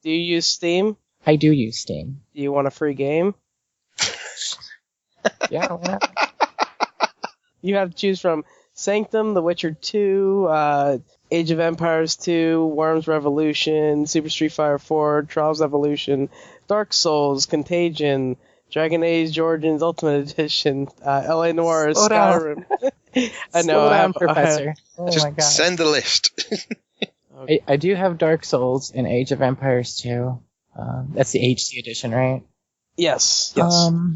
Do you use Steam? I do use Steam. Do you want a free game? Yeah, why not? You have to choose from Sanctum, The Witcher 2, Age of Empires 2, Worms Revolution, Super Street Fighter 4, Trials Evolution, Dark Souls, Contagion, Dragon Age Origins Ultimate Edition, LA Noire, Slow Skyrim. I know. Slow down, Professor. Oh Just my god. send the list. I do have Dark Souls and Age of Empires 2. That's the HD edition, right? Yes. Oh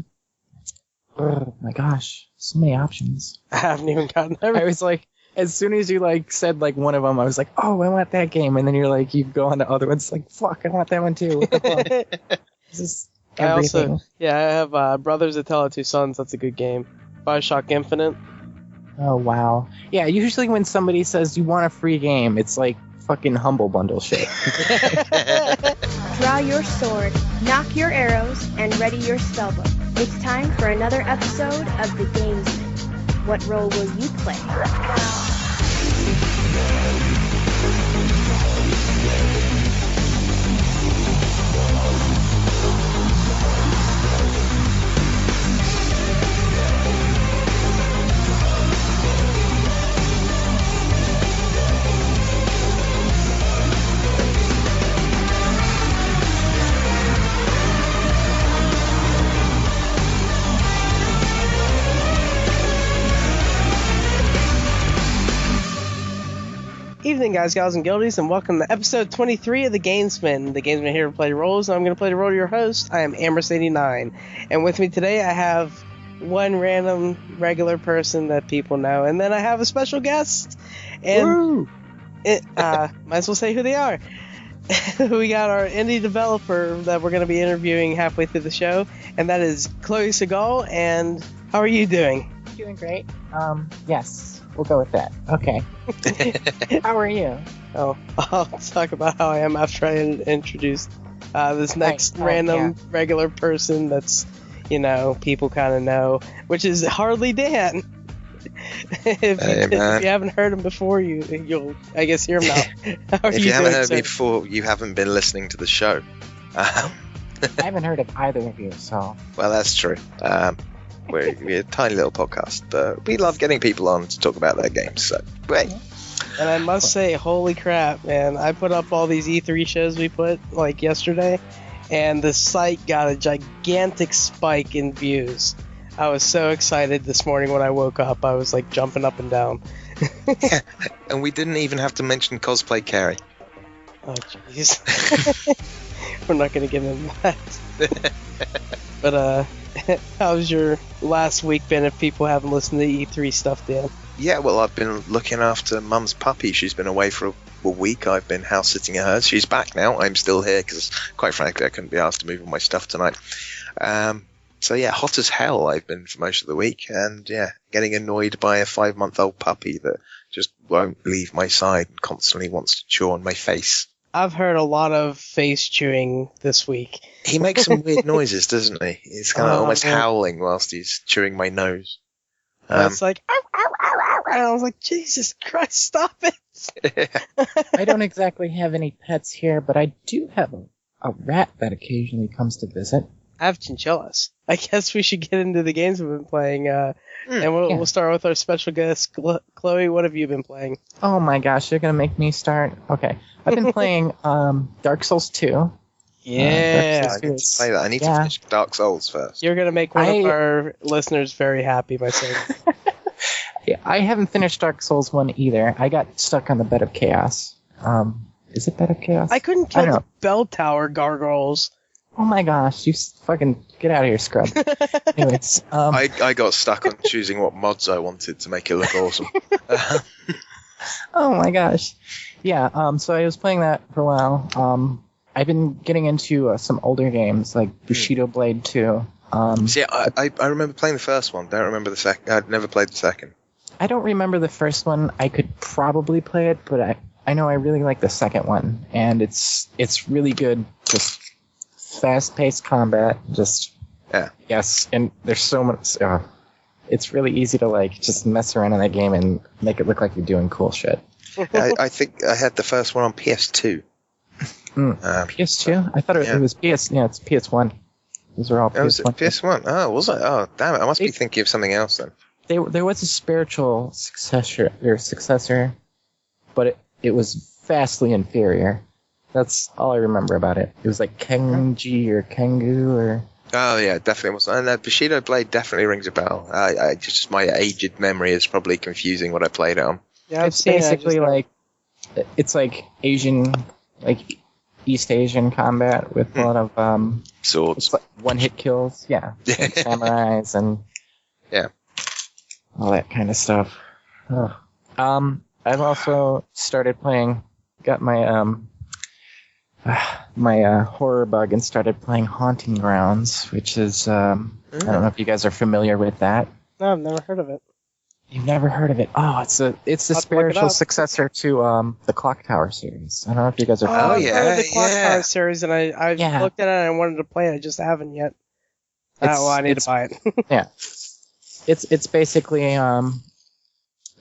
my gosh, so many options. I haven't even gotten I everything. was like, as soon as you said one of them, I was like, oh, I want that game, and then you're like, you go on to other ones, like, fuck, I want that one too. What the fuck? This is everything. I have Brothers That Tell It Two Sons. That's a good game. BioShock Infinite. Oh wow. Yeah, usually when somebody says you want a free game, it's like fucking Humble Bundle shit. Draw your sword, knock your arrows, and ready your spellbook. It's time for another episode of The Gamesmen. What role will you play? Evening, guys, gals, and guildies, and welcome to episode 23 of The Gamesmen. The Gamesmen here to play roles, and I'm going to play the role of your host. I am Amherst89, and with me today I have one random regular person that people know, and then I have a special guest, and might as well say who they are. We got our indie developer that we're going to be interviewing halfway through the show, and that is Chloe Segal. And how are you doing? Doing great. Yes. We'll go with that. Okay. How are you? Oh, I'll talk about how I am after I introduce this next random regular person that's, people kind of know, which is Hardlydan. If you haven't heard him before, you'll, I guess, hear him now. If you haven't heard me before, you haven't been listening to the show. I haven't heard of either of you, so... Well, that's true. We're a tiny little podcast, but we love getting people on to talk about their games, so great. And I must say, holy crap, man, I put up all these E3 shows we put, yesterday, and the site got a gigantic spike in views. I was so excited this morning when I woke up. I was, jumping up and down. Yeah, and we didn't even have to mention Cosplay Carrie. Oh, jeez. We're not going to get into that. But, how's your last week been if people haven't listened to the E3 stuff, Dan? Yeah, well, I've been looking after Mum's puppy. She's been away for a week. I've been house-sitting at hers. She's back now. I'm still here because, quite frankly, I couldn't be asked to move all my stuff tonight. So, yeah, hot as hell I've been for most of the week. And, yeah, getting annoyed by a 5-month-old puppy that just won't leave my side and constantly wants to chew on my face. I've heard a lot of face chewing this week. He makes some weird noises, doesn't he? He's kind of almost howling whilst he's chewing my nose. It's like, ow, ow, ow, ow, and I was like, Jesus Christ, stop it! I don't exactly have any pets here, but I do have a rat that occasionally comes to visit. I have chinchillas. I guess we should get into the games we've been playing, and we'll start with our special guest, Chloe. What have you been playing? Oh my gosh, you're gonna make me start? Okay. I've been playing Dark Souls 2. Yeah. I need to play that. I need to finish Dark Souls first. You're going to make one of our listeners very happy by saying that. Yeah, I haven't finished Dark Souls 1 either. I got stuck on the Bed of Chaos. Is it Bed of Chaos? I couldn't kill the bell tower gargoyles. Oh my gosh, you fucking get out of here, scrub. Anyways, I got stuck on choosing what mods I wanted to make it look awesome. Oh my gosh. Yeah, so I was playing that for a while. I've been getting into some older games, like Bushido Blade 2. See, I remember playing the first one. Don't remember the second. I'd never played the second. I don't remember the first one. I could probably play it, but I know I really like the second one. And it's really good. Just fast-paced combat. Just... Yeah. Yes, and there's so much... it's really easy to, just mess around in that game and make it look like you're doing cool shit. I think I had the first one on PS2. PS2? I thought it was PS. Yeah, it's PS1. Those are all PS1. Was it PS1? Oh, was it? Oh, damn it! I must be thinking of something else then. There was a spiritual successor, but it was vastly inferior. That's all I remember about it. It was like Kenji or Kengu or... Oh, yeah, definitely was. And Bushido Blade definitely rings a bell. Just my aged memory is probably confusing what I played it on. Yeah, it's basically it's like Asian, like East Asian combat with a lot of swords, like one-hit kills. Yeah, like samurais and all that kind of stuff. Oh. I've also started playing. Got my my horror bug and started playing Haunting Grounds, which is I don't know if you guys are familiar with that. No, I've never heard of it. You've never heard of it? Oh, it's the spiritual successor to the Clock Tower series. I don't know if you guys are familiar. I've heard of the Clock Tower series, and I've looked at it and I wanted to play it. I just haven't yet. I need to buy it. Yeah. It's basically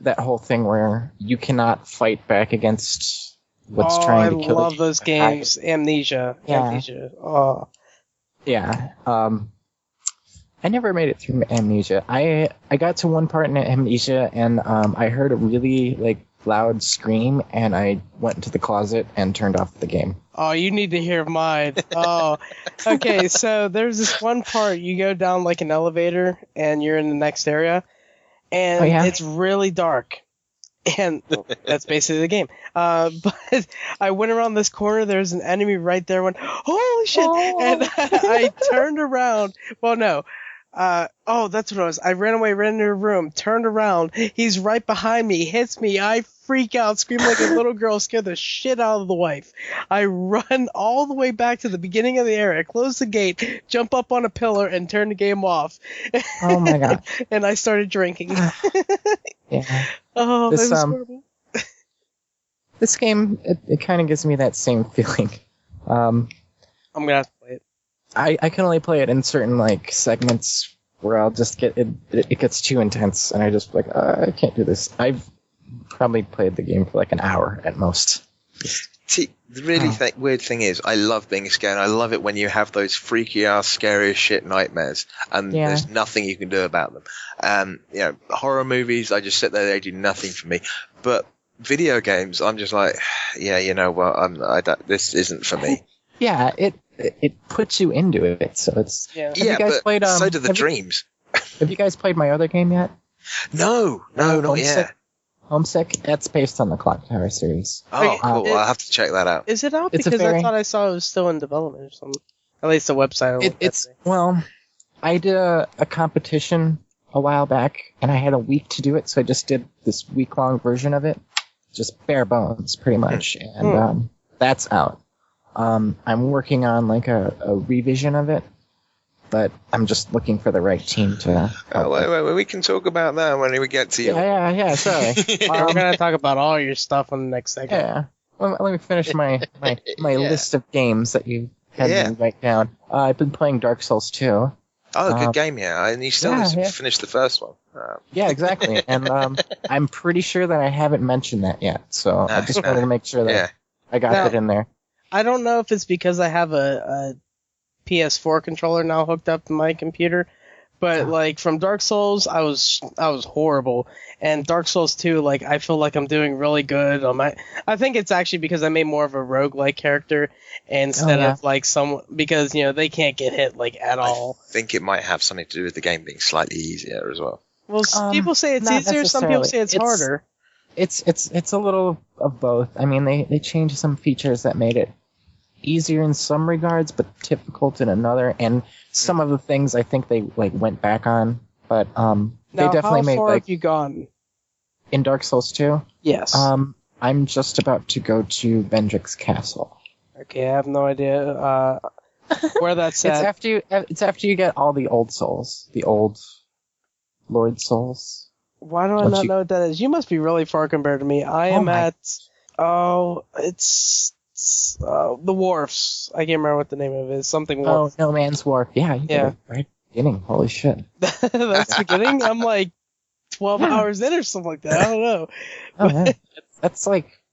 that whole thing where you cannot fight back against what's trying to kill you. I love those games. Amnesia. Yeah. Amnesia. Oh. Yeah. I never made it through Amnesia. I got to one part in Amnesia and I heard a really loud scream and I went into the closet and turned off the game. Oh, you need to hear mine. Oh, okay. So there's this one part you go down like an elevator and you're in the next area, and it's really dark, and that's basically the game. But I went around this corner. There's an enemy right there. Went, holy shit! Oh. And I turned around. Well, no. That's what it was. I ran away, ran into a room, turned around. He's right behind me, hits me. I freak out, scream like a little girl, scare the shit out of the wife. I run all the way back to the beginning of the area, close the gate, jump up on a pillar, and turn the game off. Oh my god. And I started drinking. Yeah. Oh, that was horrible. This game, it kind of gives me that same feeling. I'm gonna have to play it. I can only play it in certain segments where I'll just get it. It gets too intense, and I just I can't do this. I've probably played the game for an hour at most. See, the really weird thing is, I love being scared. I love it when you have those freaky ass, scary as shit nightmares, and there's nothing you can do about them. Horror movies, I just sit there; they do nothing for me. But video games, I'm just like, you know what? This isn't for me. Yeah, it puts you into it, so it's... Yeah, have you guys played, so do the dreams. Have you guys played my other game yet? No, not yet. Homesick? That's based on the Clock Tower series. Oh, cool. I'll have to check that out. Is it out? Because I thought I saw it was still in development or something. At least the website. Well, I did a competition a while back, and I had a week to do it, so I just did this week-long version of it. Just bare bones, pretty much. And that's out. I'm working on a revision of it, but I'm just looking for the right team to... wait, we can talk about that when we get to you. Yeah, sorry. We're going to talk about all your stuff on the next segment. Yeah. Well, let me finish my list of games that you had me write down. I've been playing Dark Souls 2. Oh, good game, and you still haven't finished the first one. Yeah, exactly. And I'm pretty sure that I haven't mentioned that yet, so I just wanted to make sure that I got that in there. I don't know if it's because I have a PS4 controller now hooked up to my computer, but from Dark Souls, I was horrible, and Dark Souls 2, I feel like I'm doing really good on my. I think it's actually because I made more of a roguelike character instead of because they can't get hit at all. I think it might have something to do with the game being slightly easier as well. Well, people say it's easier, some people say it's harder. It's a little of both. I mean, they changed some features that made it easier in some regards, but difficult in another. And some of the things I think they went back on, but they definitely made. How far have you gone in Dark Souls 2? Yes. I'm just about to go to Vendrick's Castle. Okay, I have no idea where that's at. It's after you get all the old souls, the old Lord souls. Why do I not know what that is? You must be really far compared to me. I am at... it's the Wharfs. I can't remember what the name of it is. Something Wharf. Oh, No Man's Wharf. Yeah, you did it right beginning. Holy shit. That's the beginning? I'm 12 hours in or something like that. I don't know. Oh, man. That's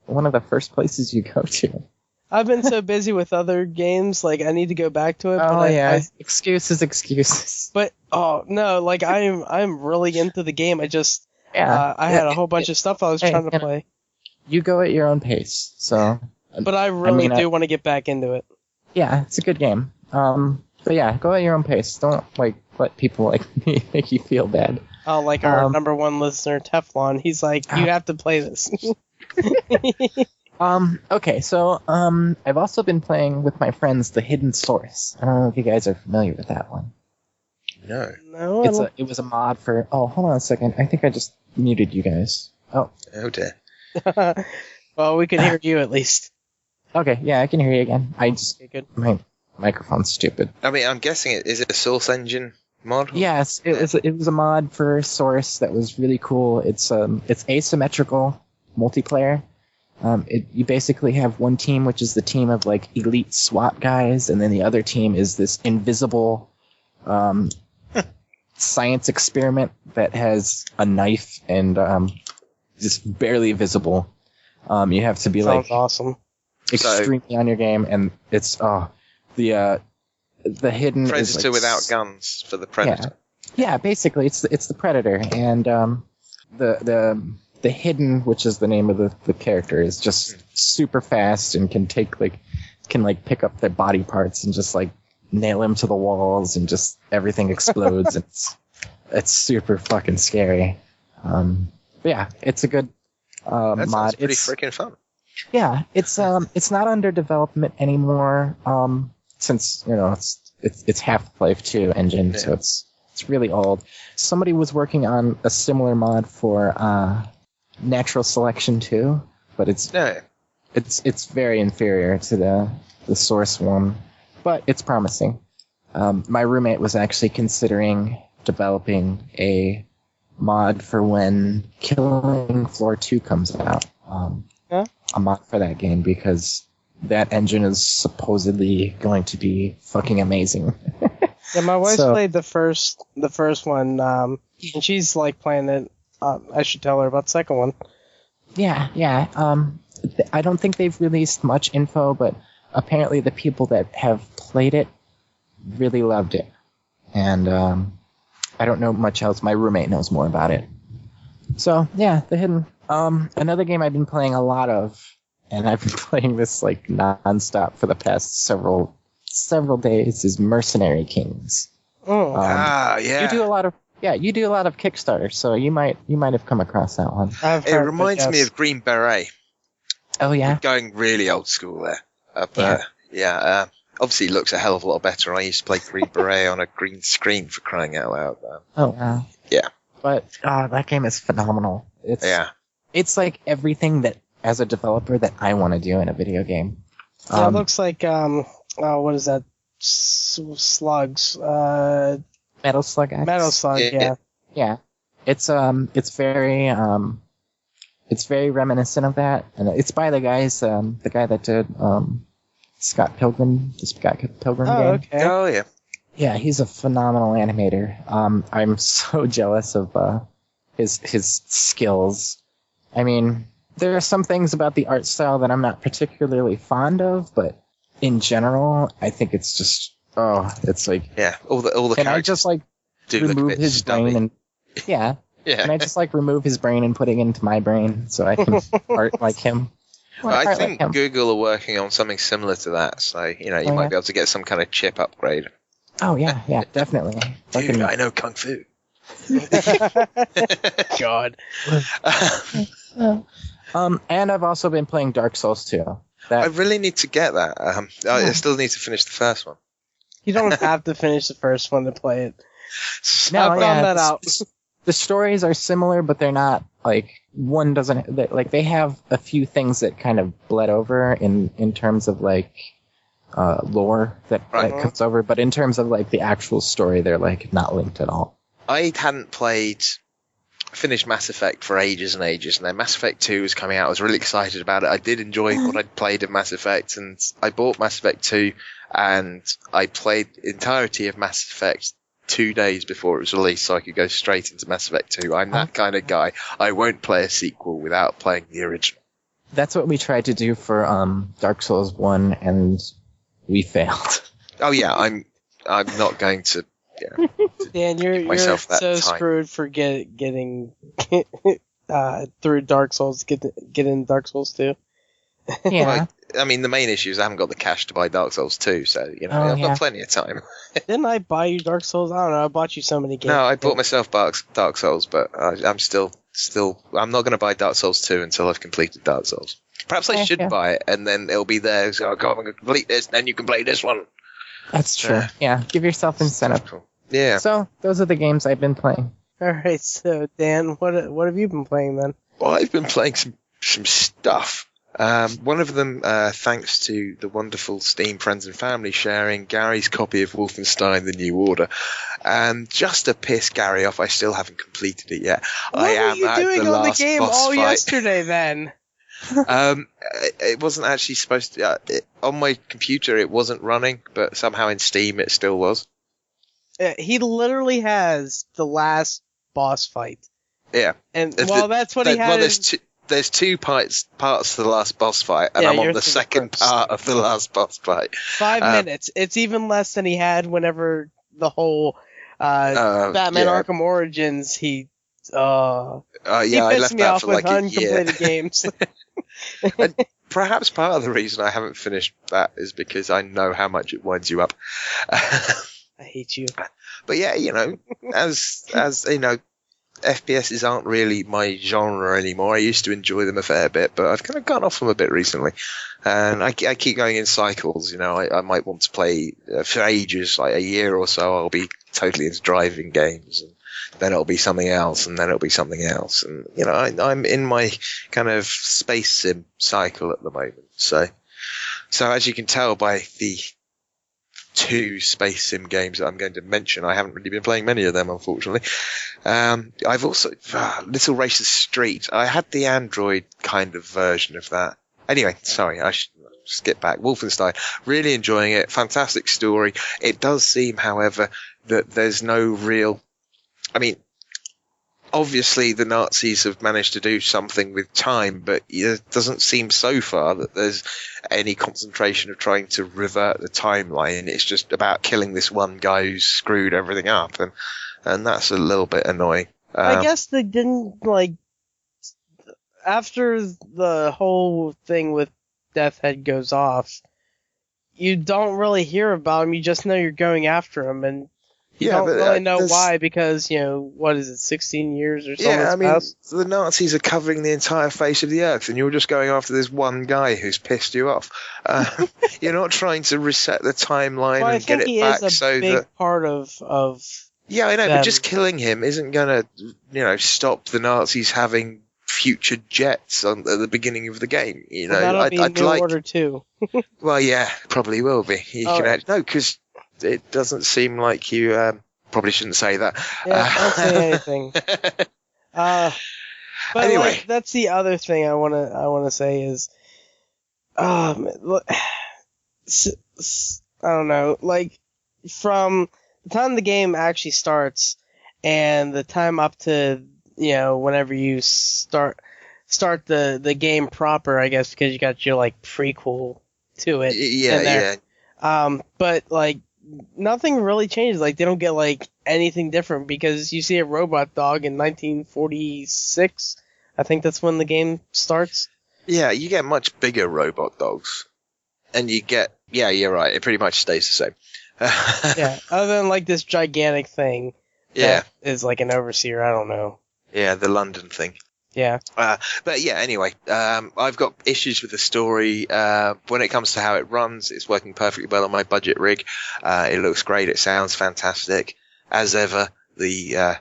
one of the first places you go to. I've been so busy with other games, like I need to go back to it. Oh but yeah, excuses. But oh no, like I'm really into the game. I just Yeah, I had a whole bunch of stuff I was trying to play. You go at your own pace, so. But I really do want to get back into it. Yeah, it's a good game. But yeah, go at your own pace. Don't like let people like me make you feel bad. Oh, like our number one listener, Teflon. He's like, you have to play this. Okay, so I've also been playing with my friends The Hidden Source. I don't know if you guys are familiar with that one. No. No. It was a mod for. Oh, hold on a second. I think I just muted you guys. Oh dear. Well, we could hear you at least. Okay, yeah, I can hear you again. My microphone's stupid. I mean, I'm guessing is it a Source Engine mod? Yes, it was a mod for Source that was really cool. It's asymmetrical multiplayer. You basically have one team, which is the team of like elite SWAT guys, and then the other team is this invisible science experiment that has a knife and just barely visible. You have to be Sounds awesome. Extremely on your game, and it's the hidden Predator is like, without guns for the Predator. Yeah, basically it's the Predator, and the hidden, which is the name of the character, is just super fast and can pick up their body parts and just like nail him to the walls, and just everything explodes. And it's super fucking scary. But yeah, it's a good That mod. sounds pretty freaking fun. Yeah, it's not under development anymore, since it's Half-Life 2 engine, so it's really old. Somebody was working on a similar mod for Natural Selection 2, but it's very inferior to the Source one, but it's promising. My roommate was actually considering developing a mod for when Killing Floor 2 comes out. A mod for that game, because that engine is supposedly going to be fucking amazing. Yeah, my wife played the first one, and she's like playing it. I should tell her about the second one. Yeah. I don't think they've released much info, but apparently the people that have played it really loved it. And I don't know much else. My roommate knows more about it. So yeah, The Hidden. Another game I've been playing a lot of, and I've been playing this like nonstop for the past several days, is Mercenary Kings. Yeah. You do a lot of Kickstarter, so you might have come across that one. It reminds me of Green Beret. Oh yeah, We're going really old school there. Obviously it looks a hell of a lot better. I used to play Green Beret on a green screen, for crying out loud. Oh wow. Yeah. But that game is phenomenal. It's like everything that, as a developer, that I want to do in a video game. It looks like what is that? Slugs. Metal Slug X. Metal Slug. Yeah. It's very reminiscent of that, and it's by the guy that did Scott Pilgrim game. Okay. Oh yeah. Yeah, he's a phenomenal animator. I'm so jealous of his skills. I mean, there are some things about the art style that I'm not particularly fond of, but in general, I think it's just it's like all the. Can I just like remove his brain and yeah. Can I just like remove his brain and put it into my brain so I can art like him? I think Google are working on something similar to that, so you might be able to get some kind of chip upgrade. Oh yeah, definitely. Dude, I know Kung Fu. God. And I've also been playing Dark Souls 2. I really need to get that. I still need to finish the first one. You don't have to finish the first one to play it. No, I found that out. The stories are similar, but they're not like one doesn't like they have a few things that kind of bled over in terms of like lore that comes over, but in terms of like the actual story, they're like not linked at all. I hadn't finished Mass Effect for ages and ages, and then Mass Effect 2 was coming out. I was really excited about it. I did enjoy what I'd played of Mass Effect, and I bought Mass Effect 2, and I played the entirety of Mass Effect 2 days before it was released, so I could go straight into Mass Effect 2. I'm that kind of guy. I won't play a sequel without playing the original. That's what we tried to do for Dark Souls 1, and we failed. Oh yeah, I'm not going to. Yeah, Dan, you're myself that so time. screwed for getting through Dark Souls. Get in Dark Souls 2. Yeah. Like, I mean, the main issue is I haven't got the cash to buy Dark Souls 2, so I've got plenty of time. Didn't I buy you Dark Souls? I don't know. I bought you so many games. No, I bought myself Dark Souls, but I'm still. I'm not going to buy Dark Souls 2 until I've completed Dark Souls. Perhaps I should buy it, and then it'll be there. So I'm going to complete this, then you can play this one. That's true. Yeah, give yourself incentive. Cool. Yeah. So those are the games I've been playing. All right, so Dan, what have you been playing then? Well, I've been playing some stuff. One of them, thanks to the wonderful Steam friends and family sharing Gary's copy of Wolfenstein: The New Order. And just to piss Gary off, I still haven't completed it yet. What were you doing on the game all yesterday then? It wasn't actually supposed to. On my computer, it wasn't running, but somehow in Steam, it still was. He literally has the last boss fight. Yeah. And that's what he had. Well, there's two parts to the last boss fight, and I'm on the second part of the last boss fight. 5 minutes. It's even less than he had whenever the whole Batman Arkham Origins. He I left me that off for with like a year. uncompleted games. And perhaps part of the reason I haven't finished that is because I know how much it winds you up. I hate you. But yeah, as FPSs aren't really my genre anymore. I used to enjoy them a fair bit, but I've kind of gone off them a bit recently. And I keep going in cycles. I might want to play for ages, like a year or so. I'll be totally into driving games, and then it'll be something else, and then it'll be something else. And I'm in my kind of space sim cycle at the moment. So as you can tell by the 2 space sim games that I'm going to mention, I haven't really been playing many of them, unfortunately. I've also Little Racer Street. I had the Android kind of version of that. Anyway, sorry, I should skip back. Wolfenstein, really enjoying it. Fantastic story. It does seem, however, that there's no real. I mean, obviously the Nazis have managed to do something with time, but it doesn't seem so far that there's any concentration of trying to revert the timeline. It's just about killing this one guy who's screwed everything up, and that's a little bit annoying. I guess they didn't, after the whole thing with Death Head goes off, you don't really hear about him, you just know you're going after him, and you don't really know why, because, what is it, 16 years or something? Yeah, I mean, past? the Nazis are covering the entire face of the earth, and you're just going after this one guy who's pissed you off. You're not trying to reset the timeline and get it back so that... he is a big part of Yeah, I know, them. but just killing him isn't going to, stop the Nazis having future jets at the beginning of the game. That'll be New Order 2. Well, yeah, probably will be. No, because it doesn't seem like you probably shouldn't say that. Yeah, don't say anything. But anyway, that's the other thing I wanna say is, look, I don't know, from the time the game actually starts and the time up to whenever you start the game proper, I guess, because you got your prequel to it. Yeah. But nothing really changes. They don't get anything different, because you see a robot dog in 1946. I think that's when the game starts. Yeah, you get much bigger robot dogs, and you get you're right. It pretty much stays the same. Yeah, other than this gigantic thing. Yeah, that is an overseer. I don't know. Yeah, the London thing. Yeah. But yeah, anyway, I've got issues with the story. When it comes to how it runs, it's working perfectly well on my budget rig. It looks great. It sounds fantastic. As ever, the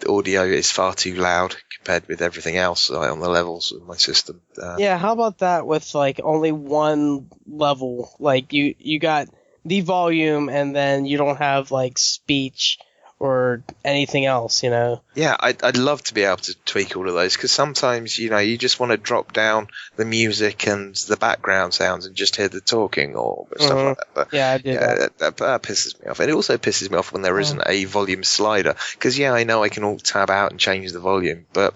audio is far too loud compared with everything else on the levels of my system. Yeah, how about that with only one level? You got the volume, and then you don't have speech or anything else, Yeah, I'd love to be able to tweak all of those, because sometimes, you just want to drop down the music and the background sounds and just hear the talking or stuff like that. But, yeah, I do that. That pisses me off. And it also pisses me off when there isn't a volume slider, because, I know I can alt-tab out and change the volume, but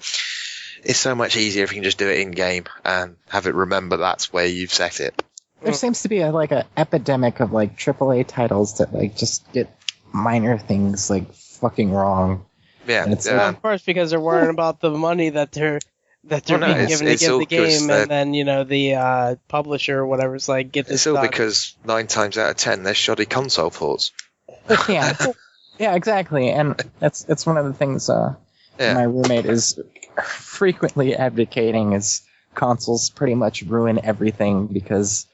it's so much easier if you can just do it in game and have it remember that's where you've set it. There seems to be a epidemic of like AAA titles that like just get minor things like fucking wrong. Yeah, And it's Well, of course, because they're worrying about the money that they're being given to get the game, and then the publisher or whatever's like, get this. It's all because 9 times out of 10 they're shoddy console ports. Yeah, yeah, exactly, and that's one of the things my roommate is frequently advocating is consoles pretty much ruin everything because,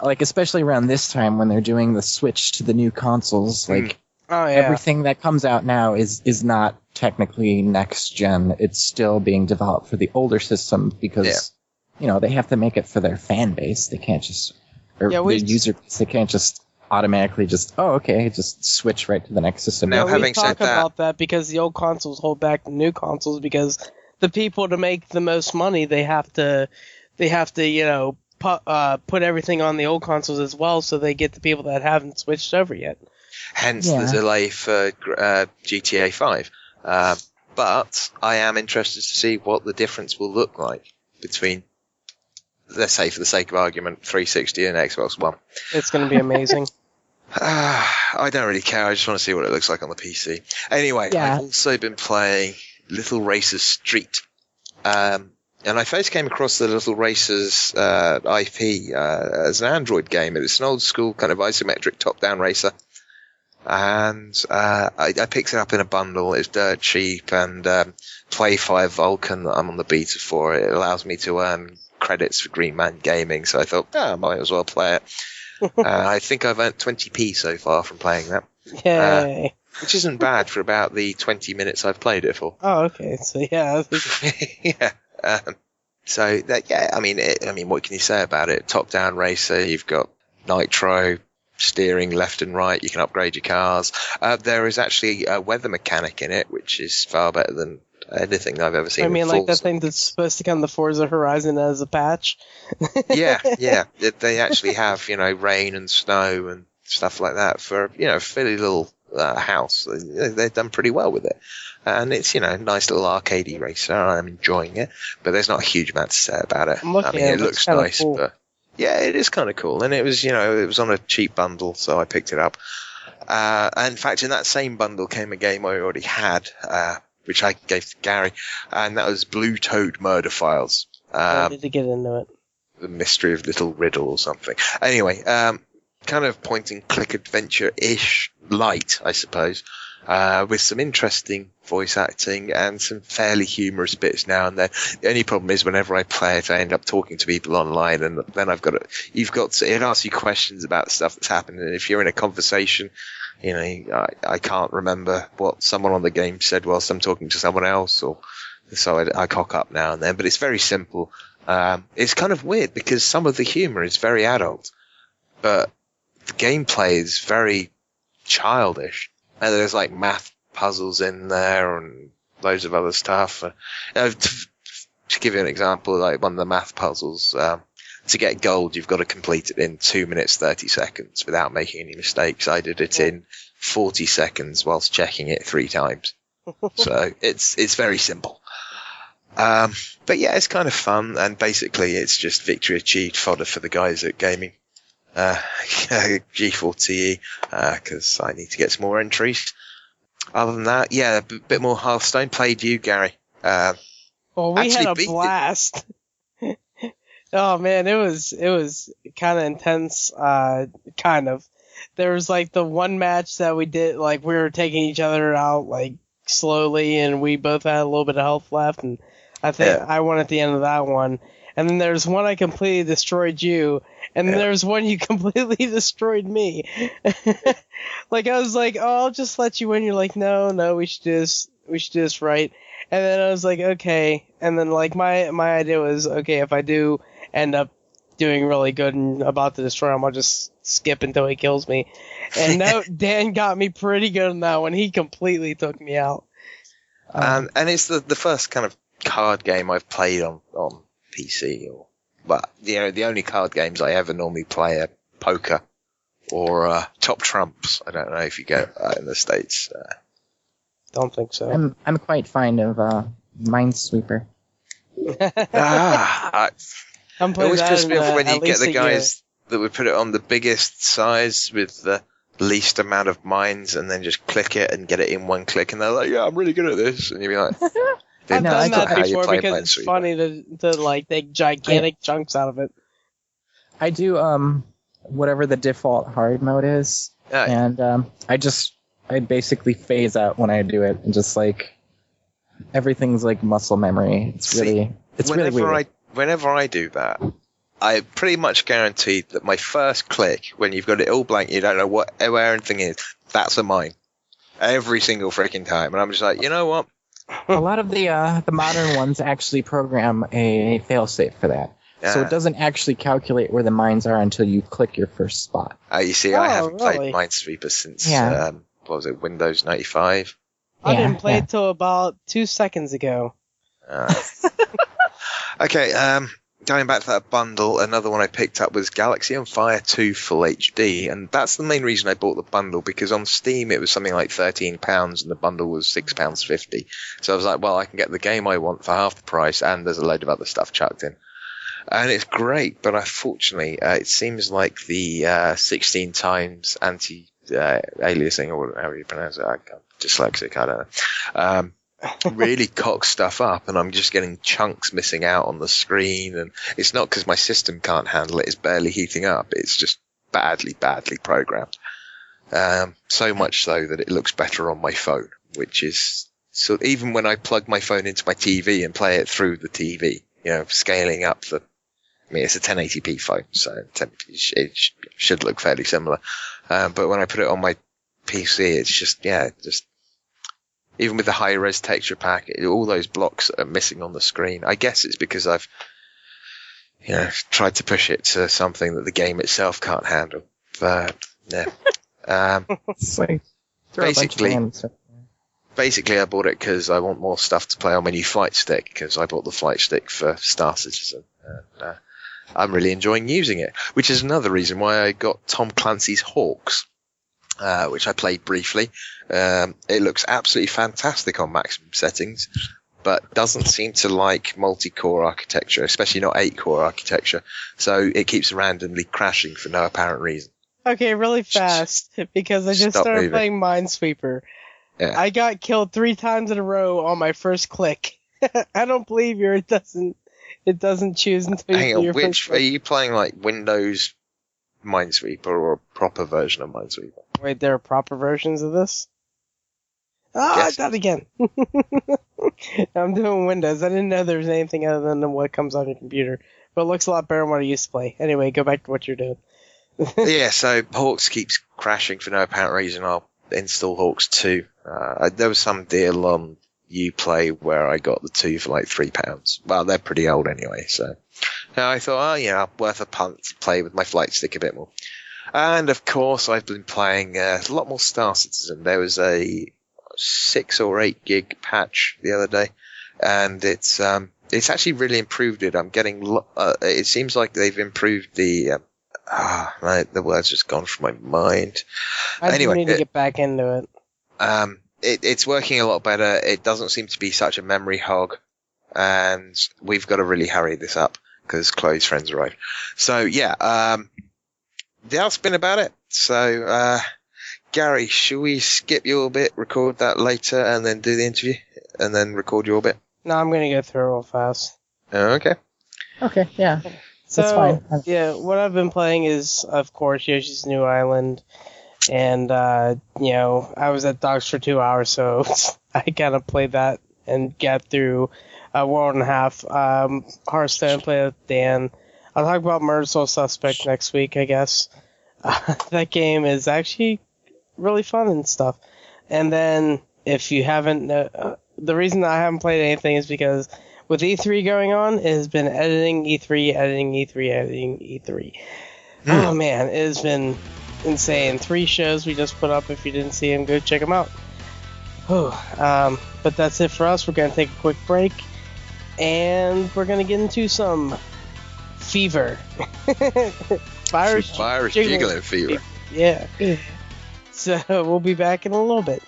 like, especially around this time when they're doing the switch to the new consoles, like. Everything that comes out now is not technically next gen. It's still being developed for the older system because they have to make it for their fan base. They can't just their user base. They can't just automatically just switch right to the next system. Now, having said that, about that because the old consoles hold back the new consoles because the people to make the most money they have to put everything on the old consoles as well, so they get the people that haven't switched over yet. Hence the delay for GTA 5. But I am interested to see what the difference will look like between, let's say for the sake of argument, 360 and Xbox One. It's going to be amazing. I don't really care. I just want to see what it looks like on the PC. Anyway, I've also been playing Little Racers Street. And I first came across the Little Racers IP as an Android game. It's an old school kind of isometric top-down racer. And I picked it up in a bundle. It's dirt cheap, and Play 5 Vulcan that I'm on the beta for. It allows me to earn credits for Green Man Gaming, so I thought, I might as well play it. I think I've earned 20p so far from playing that. Yay. Which isn't bad for about the 20 minutes I've played it for. Oh, okay. So, yeah. Yeah. So, I mean, what can you say about it? Top-down racer, you've got nitro, steering left and right, you can upgrade your cars. There is actually a weather mechanic in it, which is far better than anything I've ever seen. I mean, like that thing that's supposed to come to Forza Horizon as a patch. yeah. They actually have, rain and snow and stuff like that for, a fairly little house. They've done pretty well with it. And it's, a nice little arcadey racer. I'm enjoying it, but there's not a huge amount to say about it. It looks nice, cool. But yeah, it is kind of cool. And it was, it was on a cheap bundle, so I picked it up. And in fact, in that same bundle came a game I already had, which I gave to Gary, and that was Blue Toad Murder Files. I need to get into it. The Mystery of Little Riddle or something. Anyway, kind of point-and-click adventure-ish light, I suppose, with some interesting voice acting and some fairly humorous bits now and then. The only problem is whenever I play it, I end up talking to people online, and then it asks you questions about stuff that's happened, and if you're in a conversation, I can't remember what someone on the game said whilst I'm talking to someone else, so I cock up now and then, but it's very simple. It's kind of weird because some of the humor is very adult, but the gameplay is very childish. And there's like math puzzles in there and loads of other stuff. To give you an example, like one of the math puzzles, to get gold, you've got to complete it in 2 minutes, 30 seconds without making any mistakes. I did it in 40 seconds whilst checking it 3 times. So it's very simple. But yeah, it's kind of fun, and basically it's just victory achieved fodder for the guys at gaming. G4TE, because I need to get some more entries. Other than that, yeah, a bit more Hearthstone. Played you, Gary. Well, we had a blast. Oh man, it was kind of intense. Kind of. There was like the one match that we did, like we were taking each other out like slowly, and we both had a little bit of health left, and I think I won at the end of that one. And then there's one I completely destroyed you. And then there's one you completely destroyed me. Like, I was like, oh, I'll just let you win. You're like, no, we should do this right. And then I was like, okay. And then, like, my idea was, okay, if I do end up doing really good and about to destroy him, I'll just skip until he kills me. And no, Dan got me pretty good on that one. He completely took me out. And it's the first kind of card game I've played on PC But the only card games I ever normally play are poker or top trumps. I don't know if you get that in the States. Don't think so. I'm quite fond of Minesweeper. I'm It playing always that pisses me in, off when you at get least the a year. guys that would put it on the biggest size with the least amount of mines and then just click it and get it in one click, and they're like, "Yeah, I'm really good at this," and you'd be like, I've No, done I that how you before play because it's Minesweeper. funny to like take gigantic chunks out of it. I do whatever the default hard mode is, and I basically phase out when I do it, and just like everything's like muscle memory. It's really weird. Whenever I do that, I pretty much guarantee that my first click, when you've got it all blank, you don't know where anything is, that's a mine. Every single freaking time. And I'm just like, you know what? A lot of the modern ones actually program a failsafe for that. So it doesn't actually calculate where the mines are until you click your first spot. You see, I haven't really? played Minesweeper since, Yeah. what was it, Windows 95? I Yeah, didn't play yeah. it till about 2 seconds ago. Okay, going back to that bundle, another one I picked up was Galaxy on Fire 2 Full HD, and that's the main reason I bought the bundle, because on Steam it was something like £13 and the bundle was £6.50. So I was like, well, I can get the game I want for half the price, and there's a load of other stuff chucked in. And it's great, but unfortunately, it seems like the 16 times anti-aliasing, or whatever you pronounce it, I'm dyslexic, I don't know, really cocks stuff up, and I'm just getting chunks missing out on the screen, and it's not because my system can't handle it, it's barely heating up, it's just badly programmed. So much so that it looks better on my phone, which is, so even when I plug my phone into my TV and play it through the TV, scaling up it's a 1080p phone, so it should look fairly similar. But when I put it on my PC, it's just even with the high-res texture pack, all those blocks are missing on the screen. I guess it's because I've, tried to push it to something that the game itself can't handle. But, yeah. It's like throw a bunch of random stuff. Basically, I bought it because I want more stuff to play on my new flight stick, because I bought the flight stick for Star Citizen. And, I'm really enjoying using it, which is another reason why I got Tom Clancy's Hawks, which I played briefly. It looks absolutely fantastic on maximum settings, but doesn't seem to like multi-core architecture, especially not 8-core architecture. So it keeps randomly crashing for no apparent reason. Okay, really fast, because I just Stop started moving. playing Minesweeper. Yeah. I got killed 3 times in a row on my first click. I don't believe you. It doesn't choose until Hang you do on, your which first are click. you playing, like Windows Minesweeper or a proper version of Minesweeper? Wait, there are proper versions of this? Ah, Yes. not again. I'm doing Windows. I didn't know there was anything other than what comes on your computer. But it looks a lot better than what I used to play. Anyway, go back to what you're doing. Yeah, so Hawks keeps crashing for no apparent reason. I'll install Hawks 2. There was some deal on Uplay where I got the 2 for like £3. Well, they're pretty old anyway, so I thought, worth a punt to play with my flight stick a bit more. And of course, I've been playing a lot more Star Citizen. There was a 6 or 8 gig patch the other day, and it's actually really improved it. I'm getting it seems like they've improved the the word's just gone from my mind. I do need to get back into it. It's working a lot better. It doesn't seem to be such a memory hog, and we've got to really hurry this up because Chloe's friends arrived. So yeah, that's been about it. So Gary, should we skip your bit, record that later, and then do the interview, and then record your bit? No, I'm going to go through it real fast. Okay. Okay, yeah. So, That's fine. yeah, what I've been playing is, of course, Yoshi's New Island. And, I was at Docks for 2 hours, so I kind of played that and got through a world and a half. Hearthstone, played with Dan. I'll talk about Murder Soul Suspect next week, I guess. That game is actually really fun and stuff. And then, if you haven't, the reason I haven't played anything is because with E3 going on, it has been editing E3. Oh man, it has been insane. 3 shows we just put up. If you didn't see them, go check them out. But that's it for us. We're going to take a quick break, and we're going to get into some Fever. Virus Jigglin Fever. Yeah. So we'll be back in a little bit.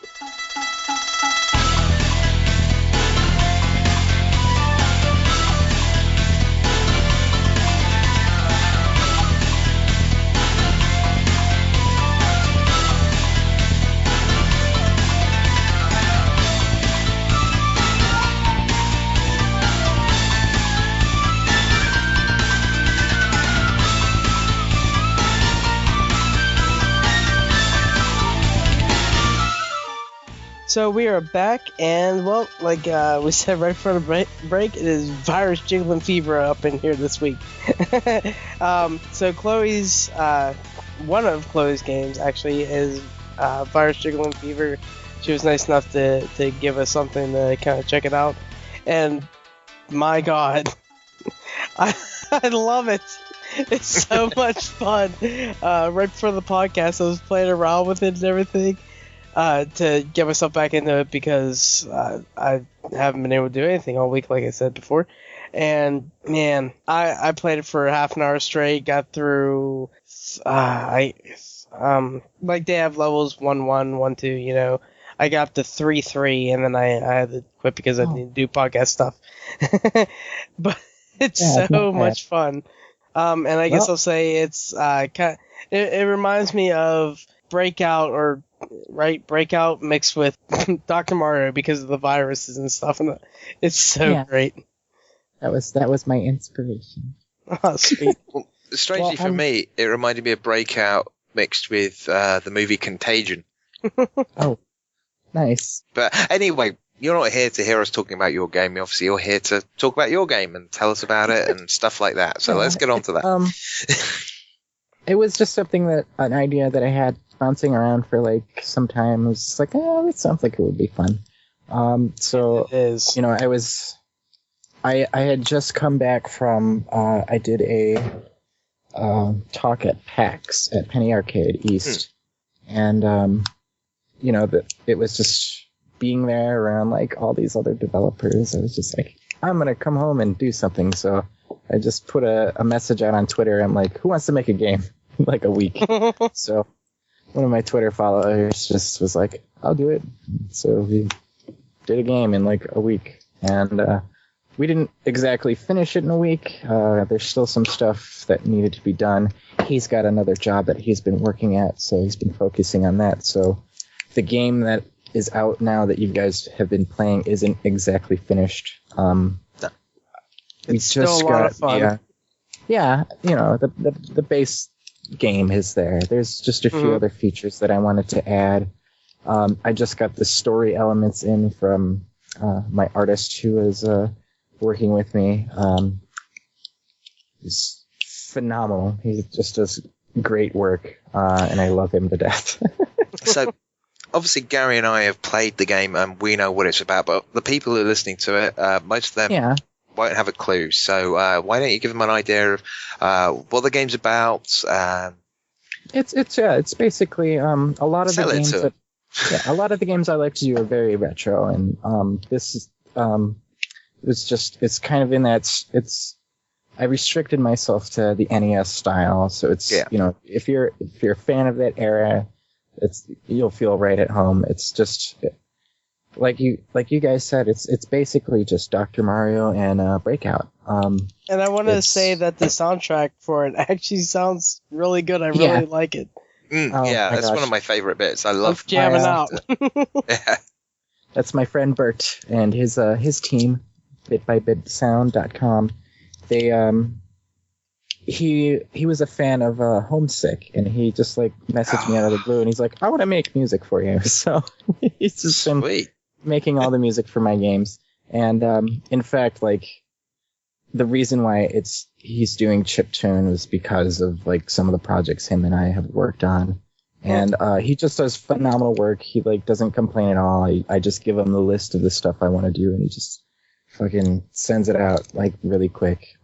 So we are back, and well, like we said right before the break, it is Virus Jigglin Fever up in here this week. So Chloe's, one of Chloe's games actually is Virus Jigglin Fever. She was nice enough to give us something to kind of check it out, and my God, I love it. It's so much fun. Right before the podcast, I was playing around with it and everything. To get myself back into it because I haven't been able to do anything all week, like I said before. And man, I played it for half an hour straight. Got through, like they have levels 1-1, 1-2. You know, I got to 3-3, and then I had to quit because I need to do podcast stuff. But it's so much fun. And I guess I'll say it's it reminds me of Breakout Breakout mixed with Dr. Mario because of the viruses and stuff, and it's so great. That was my inspiration. Oh, sweet. Well, strangely for me, it reminded me of Breakout mixed with the movie Contagion. Oh, nice. But anyway, you're not here to hear us talking about your game. Obviously, you're here to talk about your game and tell us about it and stuff like that. So let's get on to that. It was just an idea that I had bouncing around for like some time. I was just like, it sounds like it would be fun. So it is. You know, I had just come back from I did a talk at PAX at Penny Arcade East, and you know, it was just being there around like all these other developers. I was just like, I'm gonna come home and do something. So I just put a message out on Twitter. I'm like, who wants to make a game? Like a week. So one of my Twitter followers just was like, I'll do it. So we did a game in like a week, and we didn't exactly finish it in a week. There's still some stuff that needed to be done. He's got another job that he's been working at, so he's been focusing on that. So the game that is out now that you guys have been playing isn't exactly finished. It's still a lot of fun. Yeah, you know, the base game is there. There's just a few other features that I wanted to add. I just got the story elements in from my artist who is working with me. He's phenomenal. He just does great work, and I love him to death. So, obviously, Gary and I have played the game, and we know what it's about, but the people who are listening to it, most of them won't have a clue. So why don't you give them an idea of what the game's about? It's basically a lot of the games that, a lot of the games I like to do are very retro, and this is it's kind of in that I restricted myself to the NES style, so it's you know, if you're a fan of that era, you'll feel right at home. It's just like you guys said, it's basically just Dr. Mario and Breakout. And I want to say that the soundtrack for it actually sounds really good. I really like it. That's one of my favorite bits. I love jamming out. That's my friend Bert and his team, bitbybitsound.com. They he was a fan of Homesick, and he just like messaged me out of the blue, and he's like, I want to make music for you. So he's just been making all the music for my games. And in fact, like, the reason why he's doing chiptune was because of like some of the projects him and I have worked on. And he just does phenomenal work. He like doesn't complain at all. I just give him the list of the stuff I want to do, and he just fucking sends it out like really quick.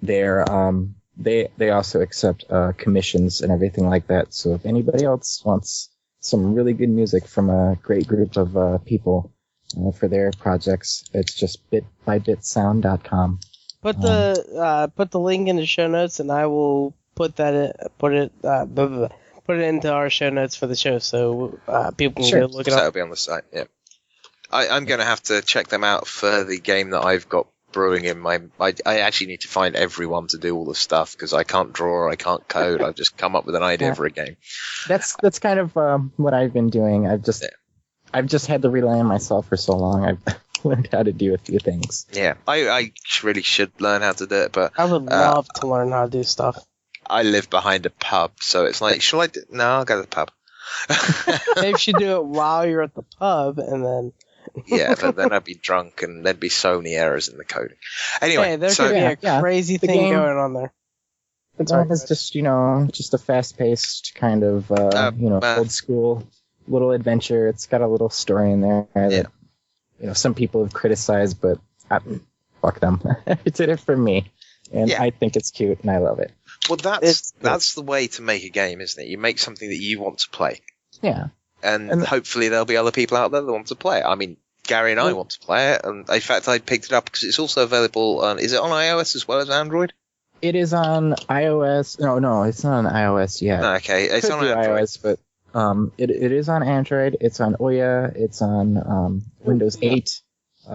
They also accept commissions and everything like that. So if anybody else wants some really good music from a great group of people for their projects, it's just bitbybitsound.com. Put the link in the show notes, and I will put it into our show notes for the show, so people can go look it up. That'll be on the site. Yeah, I'm going to have to check them out for the game that I've got brewing in my. I actually need to find everyone to do all the stuff because I can't draw, I can't code. I've just come up with an idea for a game. That's kind of what I've been doing. I've just had to rely on myself for so long. I've learned how to do a few things. Yeah, I really should learn how to do it, but I would love to learn how to do stuff. I live behind a pub, so it's like, shall I do? No, I'll go to the pub. Maybe you should do it while you're at the pub, and then... Yeah, but then I'd be drunk, and there'd be so many errors in the coding. Anyway, Hey, there could be a crazy thing going on there. The game is just, just a fast-paced kind of, old school little adventure. It's got a little story in there that, some people have criticized, but fuck them. It did it for me, and I think it's cute, and I love it. Well, that's the way to make a game, isn't it? You make something that you want to play. Yeah. And hopefully there'll be other people out there that want to play it. I mean, Gary and I want to play it, and in fact, I picked it up because it's also available on... Is it on iOS as well as Android? It is on iOS. No, it's not on iOS yet. Okay, it's on Android. iOS, but it is on Android. It's on Ouya. It's on Windows 8,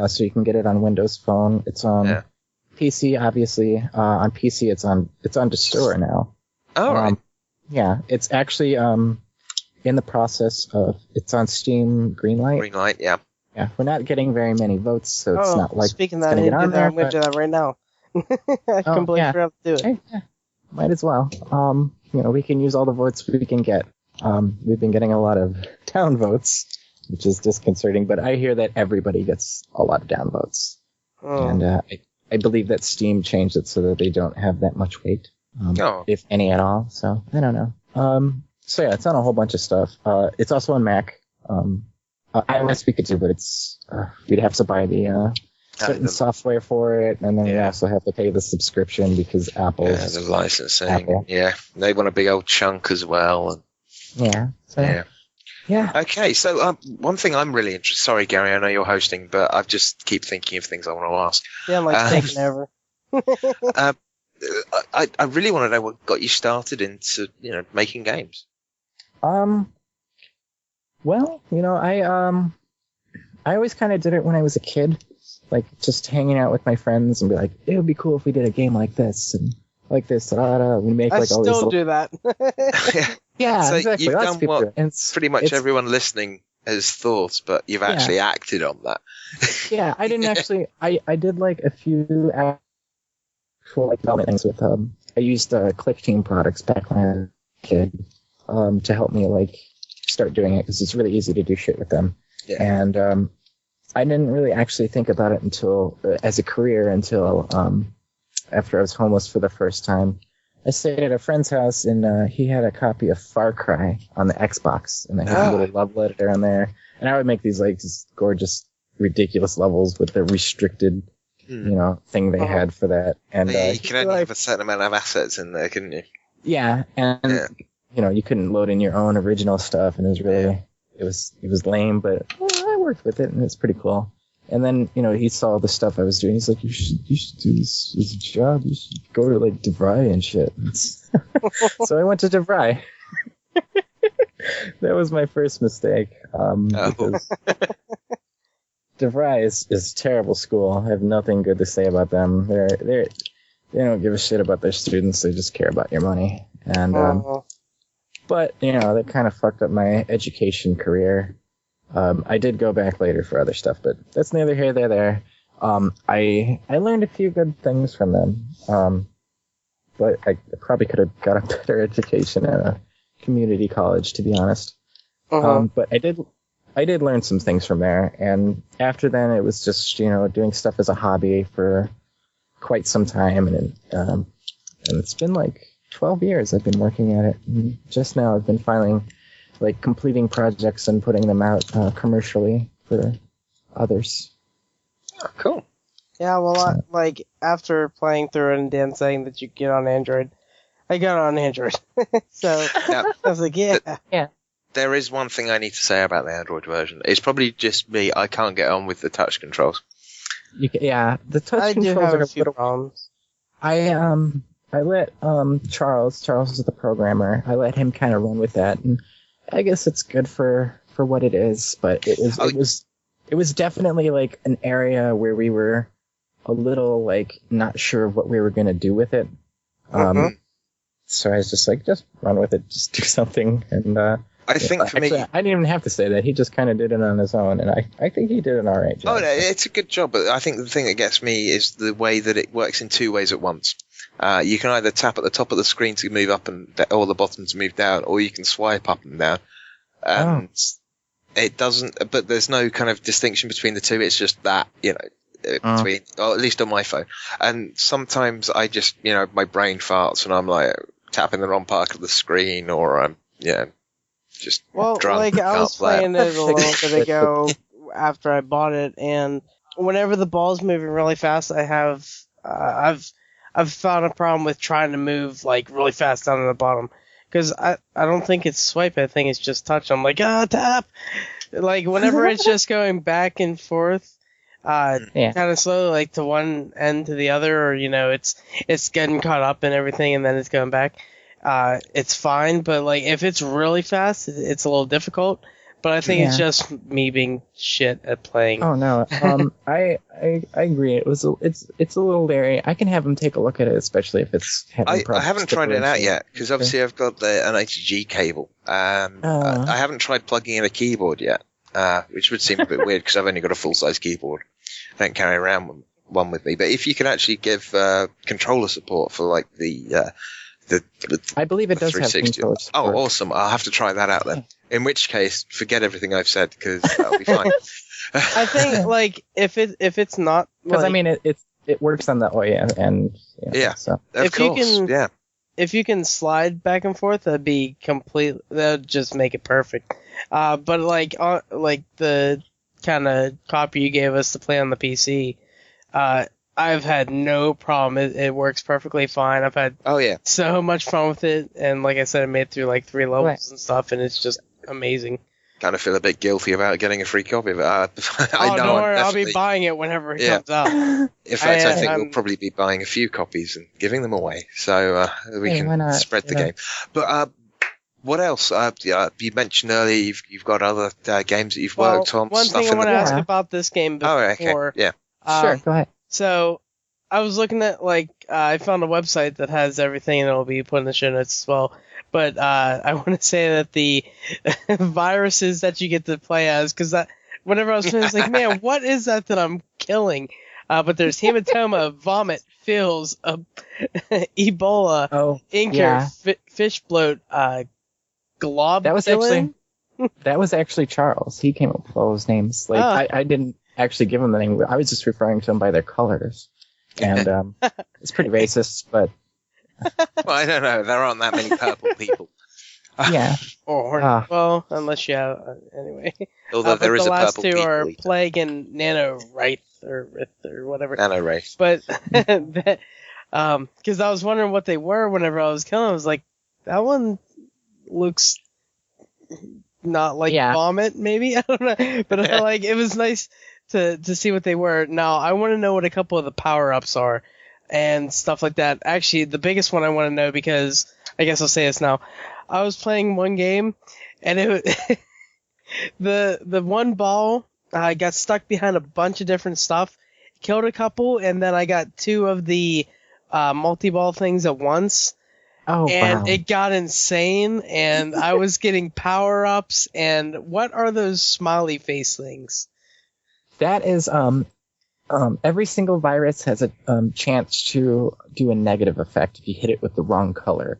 so you can get it on Windows Phone. It's on PC, obviously. On PC, it's on the store now. Oh, right. Yeah, it's actually in the process of... It's on Steam Greenlight. Greenlight, yeah. Yeah, we're not getting very many votes, so it's not like... Speaking of that, I'm going to do that right now. I completely forgot to do it. Hey, might as well. We can use all the votes we can get. We've been getting a lot of down votes, which is disconcerting, but I hear that everybody gets a lot of down votes. And I believe that Steam changed it so that they don't have that much weight, if any at all. So, I don't know. So yeah, it's on a whole bunch of stuff. It's also on Mac. iOS we could do, but we'd have to buy the certain software for it, and then we also have to pay the subscription because Apple's... the licensing. Yeah, they want a big old chunk as well. Yeah. Okay, so one thing I'm really interested... Sorry, Gary, I know you're hosting, but I just keep thinking of things I want to ask. Yeah, I'm like taking over. I really want to know what got you started into, making games. Well, I always kind of did it when I was a kid, like just hanging out with my friends and be like, it would be cool if we did a game like this and like this. We make like all these. I still do that. Yeah, so exactly. You've Lots done what pretty much it's, everyone listening has thought, but you've actually acted on that. Yeah, I didn't actually. I did like a few actual development things with I used Click Team products back when I was a kid to help me like start doing it because it's really easy to do shit with them. Yeah. And I didn't really actually think about it until as a career until after I was homeless for the first time. I stayed at a friend's house and he had a copy of Far Cry on the Xbox, and I had a little level editor on there. And I would make these like just gorgeous, ridiculous levels with the restricted, thing they had for that. And you can only have a certain amount of assets in there, couldn't you? Yeah, and you couldn't load in your own original stuff, and it was really it was lame, but I worked with it, and it's pretty cool. And then, he saw the stuff I was doing. He's like, you should do this as a job. You should go to, like, DeVry and shit. So I went to DeVry. That was my first mistake. Because DeVry is a terrible school. I have nothing good to say about them. They don't give a shit about their students. They just care about your money. And but, they kind of fucked up my education career. I did go back later for other stuff, but that's neither here nor there. I learned a few good things from them, but I probably could have got a better education at a community college, to be honest. But I did learn some things from there, and after then it was just doing stuff as a hobby for quite some time, and it's been like 12 years I've been working at it. And just now I've been completing projects and putting them out commercially for others. Oh, cool. Yeah, well, after playing through it and Dan saying that you get on Android, I got on Android. So I was like, yeah. There is one thing I need to say about the Android version. It's probably just me. I can't get on with the touch controls. The touch controls do have are a few problems. I let Charles is the programmer. I let him kind of run with that, and I guess it's good for what it is, but it was definitely like an area where we were a little like not sure of what we were going to do with it. So I was just like, just run with it, just do something. And I think for me, I didn't even have to say that. He just kind of did it on his own, and I think he did an all right job. Oh no, it's a good job, but I think the thing that gets me is the way that it works in two ways at once. You can either tap at the top of the screen to move up or the bottom to move down, or you can swipe up and down. and it doesn't. But there's no kind of distinction between the two. It's just that, between, or at least on my phone. And sometimes I just, my brain farts and I'm like tapping the wrong part of the screen, or I'm, just drunk. Like I was playing it a little bit ago after I bought it, and whenever the ball's moving really fast, I've found a problem with trying to move like really fast down to the bottom, because I don't think it's swipe. I think it's just touch. I'm like, tap. Like whenever it's just going back and forth, kind of slowly, like to one end to the other, or it's getting caught up in everything, and then it's going back. It's fine, but like if it's really fast, it's a little difficult. But I think it's just me being shit at playing. Oh no, I agree. It's a little leery. I can have him take a look at it, especially if it's having problems. I haven't tried it out yet, because obviously I've got an ATG cable. I haven't tried plugging in a keyboard yet, which would seem a bit weird because I've only got a full-size keyboard. I don't carry around one with me. But if you can actually give controller support for like the I believe it does have controller support. Oh, awesome! I'll have to try that out then. In which case, forget everything I've said, because that'll be fine. I think like if it's not, because I mean it works on the OEM and so if you can slide back and forth, that'd just make it perfect. But like the kind of copy you gave us to play on the PC, I've had no problem. It works perfectly fine. I've had so much fun with it, and like I said, I made it through like 3 levels and stuff, and it's just amazing. Kind of feel a bit guilty about getting a free copy of it. Don't worry, I'll be buying it whenever it comes out. In fact, I think we'll probably be buying a few copies and giving them away, so we can spread the game. But what else? You mentioned earlier you've got other games that you've worked on. One thing I want to ask about this game before. Sure, go ahead. So, I was looking at, I found a website that has everything, and it'll be put in the show notes as well. But I want to say that the viruses that you get to play as, because whenever I was playing, I was like, man, what is that I'm killing? But there's hematoma, vomit, feels, Ebola, Inker, fish bloat, glob. That was actually Charles. He came up with all those names. I didn't actually give him the name. I was just referring to them by their colors, and it's pretty racist. But well, I don't know. There aren't that many purple people. Yeah. Well, unless you have anyway. Although there is a purple people. The last 2 are Plague and Nano-Wraith or whatever. Nano-Wraith. But because I was wondering what they were whenever I was killing, I was like, that one looks not like vomit, maybe. I don't know, but it was nice to see what they were. Now I want to know what a couple of the power-ups are and stuff like that. Actually, the biggest one I want to know, because I guess I'll say this now. I was playing one game, and the one ball got stuck behind a bunch of different stuff, killed a couple, and then I got 2 of the multi-ball things at once. Oh, and it got insane, and I was getting power-ups, and what are those smiley face things? That is, every single virus has a chance to do a negative effect if you hit it with the wrong color.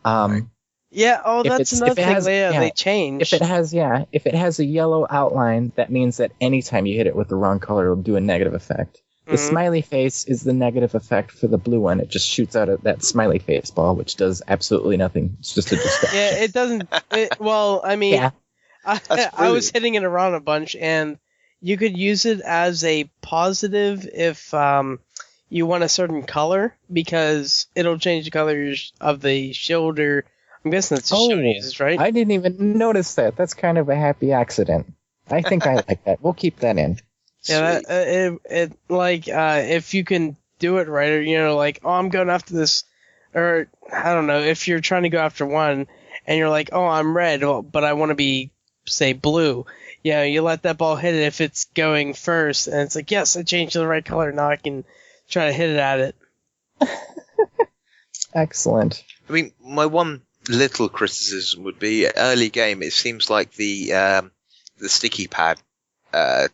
That's another thing they changed. If it has a yellow outline, that means that anytime you hit it with the wrong color, it'll do a negative effect. The smiley face is the negative effect for the blue one. It just shoots out that smiley face ball, which does absolutely nothing. It's just a distraction. Yeah, it doesn't. I was hitting it around a bunch, and you could use it as a positive if you want a certain color, because it'll change the color of the shield, or I'm guessing it's the shield uses, right? I didn't even notice that. That's kind of a happy accident. I think I like that. We'll keep that in. Yeah, if you can do it right, or I'm going after this, or I don't know, if you're trying to go after one, and you're like, oh, I'm red, but I want to be, say, blue. You let that ball hit it if it's going first, and it's like, yes, I changed to the right color, now I can try to hit it at it. Excellent. I mean, my one little criticism would be, early game, it seems like the sticky pad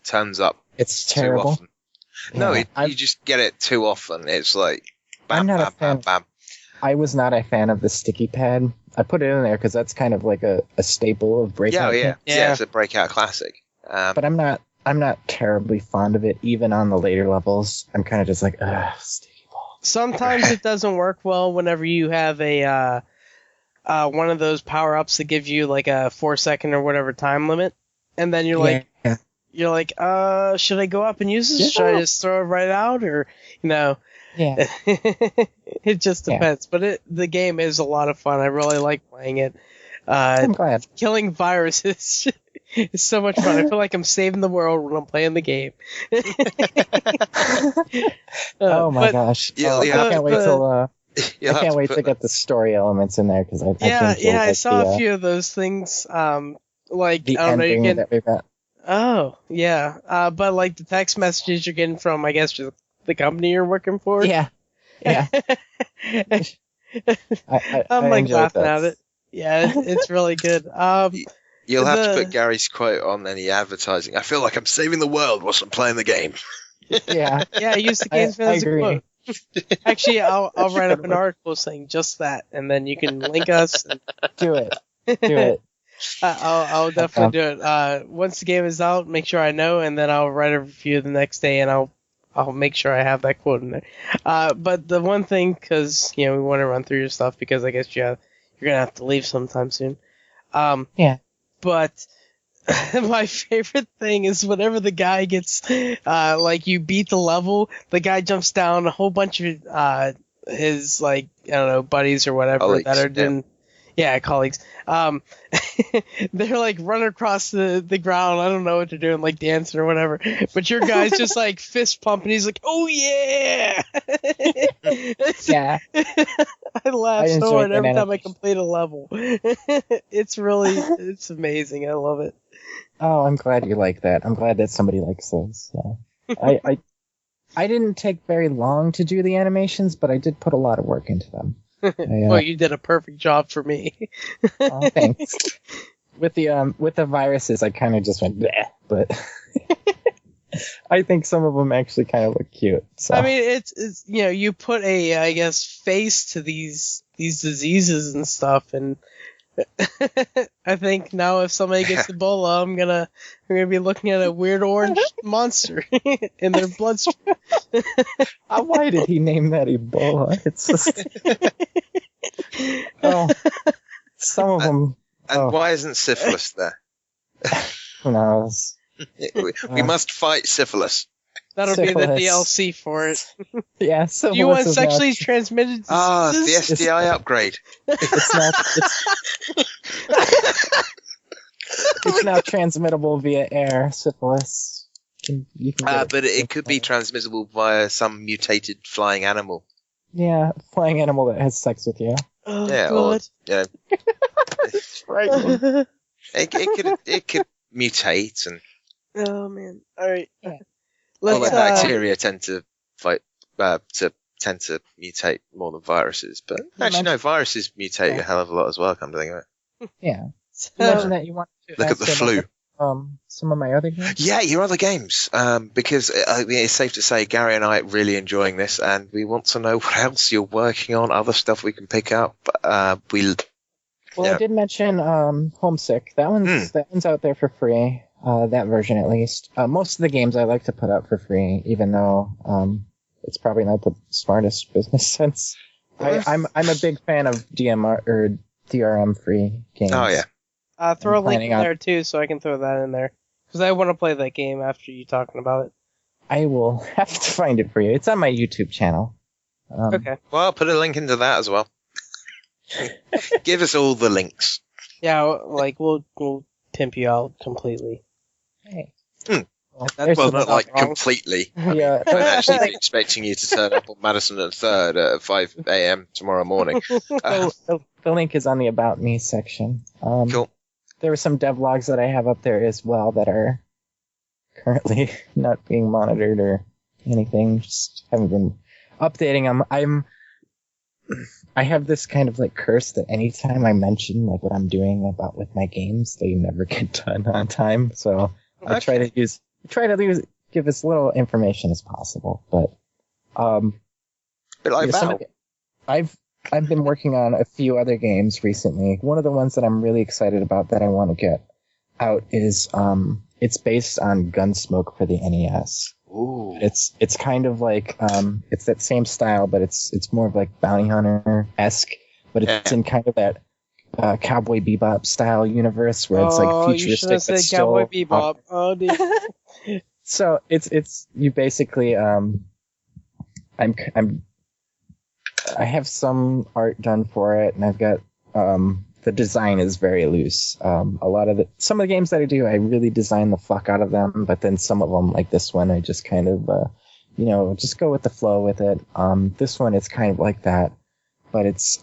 turns up. It's terrible. Too often. No, you just get it too often. It's like bam, I'm not bam, a fan. bam, I was not a fan of the sticky pad. I put it in there because that's kind of like a staple of Breakout. Yeah, it's a Breakout classic. But I'm not terribly fond of it, even on the later levels. I'm kind of just like, sticky ball. Sometimes it doesn't work well whenever you have a one of those power-ups that gives you like a 4-second or whatever time limit, and then you're like, should I go up and use this? Yeah. Should I just throw it right out, or Yeah. It just depends. But the game is a lot of fun. I really like playing it. I'm glad. Killing viruses is so much fun. I feel like I'm saving the world when I'm playing the game. Oh my gosh! I can't wait till. I can't wait to get the story elements in there because I saw a few of those things. Like the I don't know, you ending that we got. Oh yeah, but like the text messages you're getting from, I guess, just the company you're working for. Yeah. I'm like laughing at it. Yeah, it's really good. You'll have to put Gary's quote on any advertising. I feel like I'm saving the world whilst I'm playing the game. Yeah. Yeah, I use the Gamesmen as a quote. Actually, I'll write up an article saying just that, and then you can link us. And... Do it. I'll definitely do it. Once the game is out, make sure I know, and then I'll write a review the next day, and I'll make sure I have that quote in there. But the one thing, because we want to run through your stuff, because I guess you're gonna have to leave sometime soon. Yeah. But my favorite thing is whenever the guy gets like you beat the level, the guy jumps down, a whole bunch of his like I don't know buddies or whatever colleagues, that are doing. Yeah, colleagues. They're like running across the ground. I don't know what they're doing, like dancing or whatever. But your guy's just like fist pumping. He's like, "Oh yeah!" Yeah. I laugh so hard every time I complete a level. It's amazing. I love it. Oh, I'm glad you like that. I'm glad that somebody likes those. So. I didn't take very long to do the animations, but I did put a lot of work into them. Well, you did a perfect job for me. Oh, thanks. With the viruses, I kind of just went bleh, but I think some of them actually kind of look cute. So. I mean, it's you put a I guess face to these diseases and stuff, and I think now if somebody gets Ebola, I'm gonna be looking at a weird orange monster in their bloodstream. Why did he name that Ebola? It's just... some of them. And why isn't syphilis there? Who knows? We must fight syphilis. That'll be the DLC for it. Yeah, syphilis. Do you want sexually transmitted diseases? The STI upgrade. It's now transmittable via air, syphilis. But it could be transmissible via some mutated flying animal. Yeah, a flying animal that has sex with you. Oh, God. Right. It could mutate and. Oh man! All right. Yeah. All the bacteria tend to mutate more than viruses, but actually no, viruses mutate a hell of a lot as well. Come to think of it. Yeah. Imagine that you want to look at the flu. Some of my other games. Yeah, your other games. Because it's safe to say Gary and I are really enjoying this, and we want to know what else you're working on, other stuff we can pick up. I did mention Homesick. That one's out there for free. That version at least. Most of the games I like to put out for free, even though it's probably not the smartest business sense. I'm a big fan of DMR or DRM free games. Oh yeah. Throw a link in there too, so I can throw that in there because I want to play that game after you talking about it. I will have to find it for you. It's on my YouTube channel. Okay. Well, I'll put a link into that as well. Give us all the links. Yeah, like we'll pimp you out completely. Hey. Well, not like completely. Yeah. I'm actually expecting you to turn up on Madison and 3rd at 5 a.m. tomorrow morning. The link is on the About Me section. Cool. There were some devlogs that I have up there as well that are currently not being monitored or anything. Just haven't been updating them. I have this kind of like curse that anytime I mention like what I'm doing with my games, they never get done on time. So I try to give as little information as possible. But bit like Val. I've been working on a few other games recently. One of the ones that I'm really excited about that I want to get out is it's based on Gunsmoke for the NES. Ooh. It's kind of like it's that same style, but it's more of like Bounty Hunter-esque, but it's in kind of that Cowboy Bebop style universe where it's like futuristic. You should have said Cowboy Bebop. Oh, dude. So it's you basically I have some art done for it, and I've got the design is very loose. Some of the games that I do, I really design the fuck out of them, but then some of them, like this one, I just kind of just go with the flow with it. This one, it's kind of like that, but it's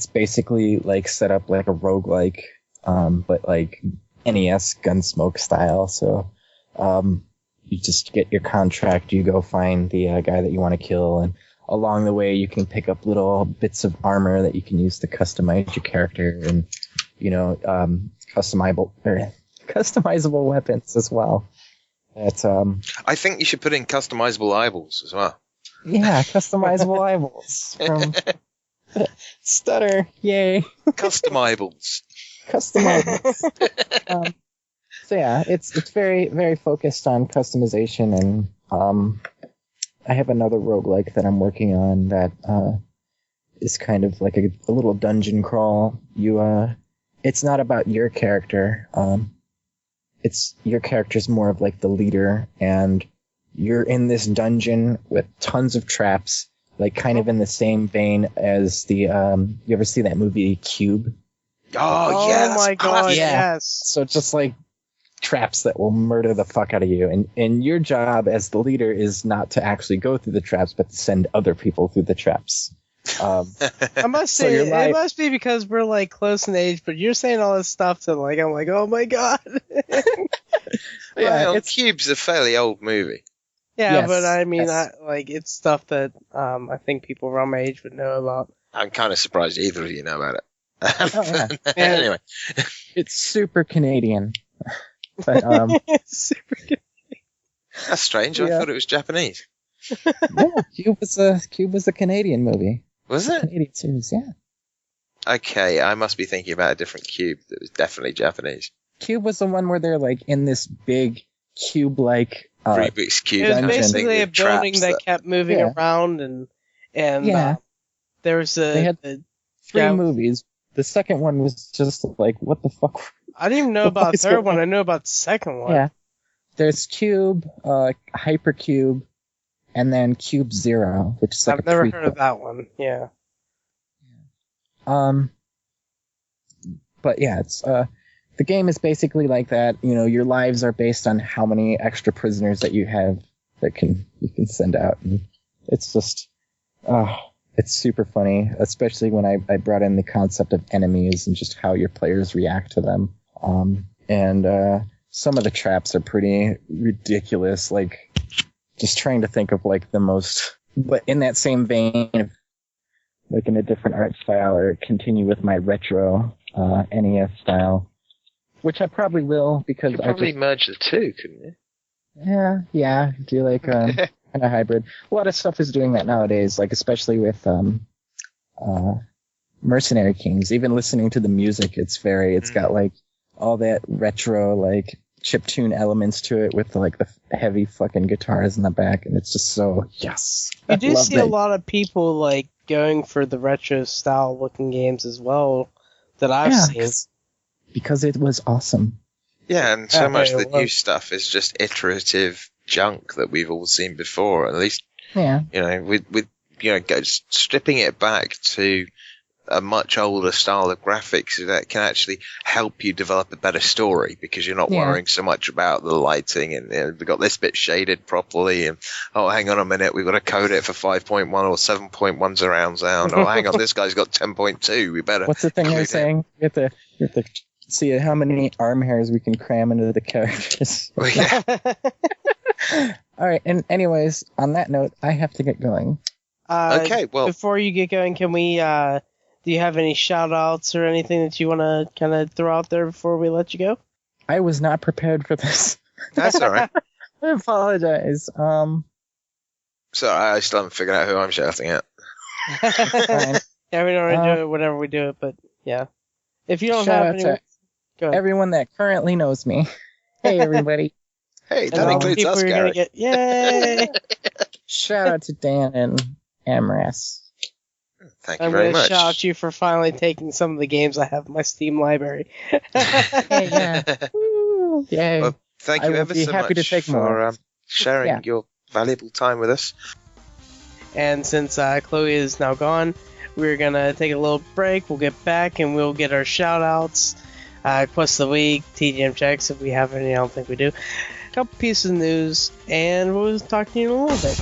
basically like set up like a roguelike, but like NES Gunsmoke style. So you just get your contract, you go find the guy that you want to kill, and along the way you can pick up little bits of armor that you can use to customize your character, and customizable weapons as well. That's I think you should put in customizable eyeballs as well. Yeah, customizable eyeballs from Stutter. Yay. Customizables. Customizables. So yeah, it's very, very focused on customization, and I have another roguelike that I'm working on that is kind of like a little dungeon crawl. It's not about your character. It's your character's more of like the leader, and you're in this dungeon with tons of traps, like kind of in the same vein as the you ever see that movie Cube? Oh yeah, my god, yeah. yes. So it's just like traps that will murder the fuck out of you, and your job as the leader is not to actually go through the traps, but to send other people through the traps. I must say, it must be because we're like close in age, but you're saying all this stuff and like I'm like, oh my god. Yeah, Cube's a fairly old movie. Yeah, yes, but I mean, yes. it's stuff that I think people around my age would know about. I'm kind of surprised either of you know about it. Oh, yeah. Anyway, It's super Canadian. But Super good. that's strange. I Yeah. thought it was Japanese. yeah, Cube was a Canadian movie. Was it? Canadian series, yeah. Okay, I must be thinking about a different Cube that was definitely Japanese. Cube was the one where they're like in this big cube-like. Rubik's Cube. It was kind of basically thing a with building traps that kept moving Yeah. around, and Yeah. there was They had 3 movies. The second one was just like, what the fuck? I didn't even know What about the is third going one. on? I know about the second one. Yeah. There's Cube, Hypercube, and then Cube Zero, which is like I've never a heard of that one. Yeah. But yeah, it's the game is basically like that. You know, your lives are based on how many extra prisoners that you have that you can send out, and it's just it's super funny, especially when I brought in the concept of enemies and just how your players react to them. And some of the traps are pretty ridiculous, like just trying to think of like the most, but in that same vein, like in a different art style, or continue with my retro NES style, which I probably will, because You could probably merge the two, couldn't you? yeah, do like kind of hybrid. A lot of stuff is doing that nowadays, like especially with Mercenary Kings. Even listening to the music, it's got like all that retro like chiptune elements to it with like the heavy fucking guitars in the back, and it's just so yes. You do see it. a lot of people like going for the retro style looking games as well that I've seen. Because it was awesome. Yeah, and so much of the well- new stuff is just iterative junk that we've all seen before. At least, Yeah. with stripping it back to a much older style of graphics that can actually help you develop a better story, because you're not worrying so much about the lighting and we've got this bit shaded properly, and oh, hang on a minute, we've got to code it for 5.1 or 7.1 surround sound. Oh, hang on, this guy's got 10.2. We better. What's the thing include they're it. saying? You have to see how many arm hairs we can cram into the characters. Well, yeah. All right, and anyways, on that note, I have to get going. Okay, well, Before you get going, can we, do you have any shout outs or anything that you want to kind of throw out there before we let you go? I was not prepared for this. that's all right. I apologize. So I still haven't figured out who I'm shouting at. Fine. Yeah, we don't do it whenever we do it, but yeah. If you don't Shout have out any, to go ahead. everyone that currently knows me. Hey, everybody. Hey, And that all the includes people us, you're gonna Gary. get, yay! Shout out to Dan and Amras. Thank you I'm very gonna much. shout you for finally taking some of the games I have in my Steam library. Hey, yeah. Woo, yay. Well, thank I you will ever be so happy to much take for more. sharing Yeah. your valuable time with us. And since Chloe is now gone, we're gonna take a little break. We'll get back and we'll get our shout outs. Quest of the week, TGM checks if we have any. I don't think we do. A couple pieces of news, and we'll talk to you in a little bit.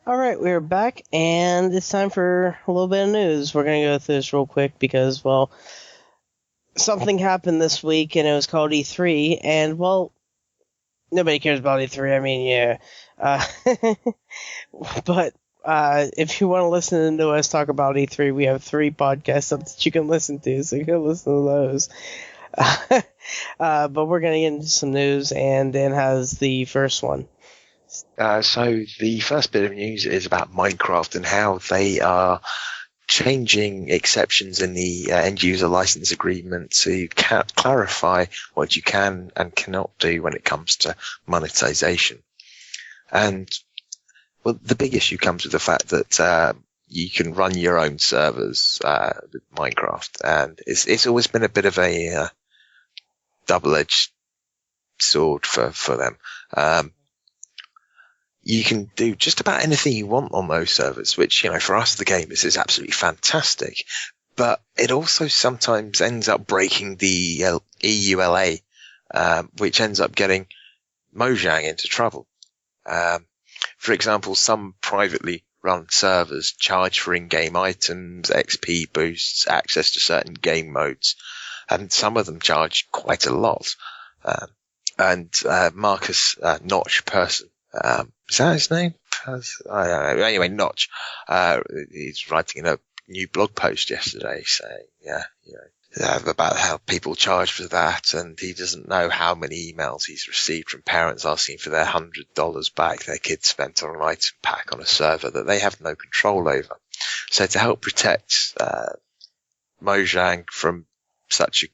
Alright, we're back, and it's time for a little bit of news. We're going to go through this real quick because, well, something happened this week, and it was called E3, and, well, nobody cares about E3, I mean, yeah. But if you want to listen to us talk about E3, we have 3 podcasts up that you can listen to, so you can listen to those. But we're going to get into some news, and Dan has the first one. So the first bit of news is about Minecraft and how they are changing exceptions in the end-user license agreement to clarify what you can and cannot do when it comes to monetization. And, well, the big issue comes with the fact that you can run your own servers with Minecraft, and it's always been a bit of a double-edged sword for them. You can do just about anything you want on those servers, which, you know, for us, the gamers, is absolutely fantastic. But it also sometimes ends up breaking the EULA, which ends up getting Mojang into trouble. For example, some privately run servers charge for in-game items, XP boosts, access to certain game modes, and some of them charge quite a lot. And Marcus Notch person, is that his name? I don't know. Anyway, Notch, he's writing a new blog post yesterday saying, about how people charge for that, and he doesn't know how many emails he's received from parents asking for their $100 back their kids spent on an item pack on a server that they have no control over. So to help protect Mojang from such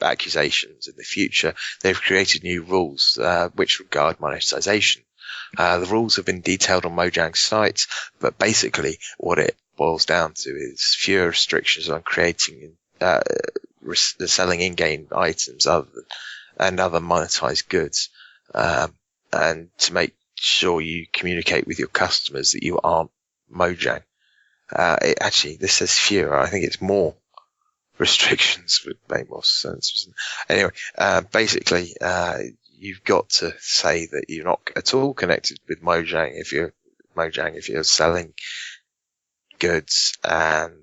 accusations in the future, they've created new rules which regard monetization. The rules have been detailed on Mojang's site, but basically what it boils down to is fewer restrictions on creating selling in-game items and other monetized goods, and to make sure you communicate with your customers that you aren't Mojang. Actually, this says fewer. I think it's more restrictions would make more sense. Anyway, basically, you've got to say that you're not at all connected with Mojang if you're selling goods, and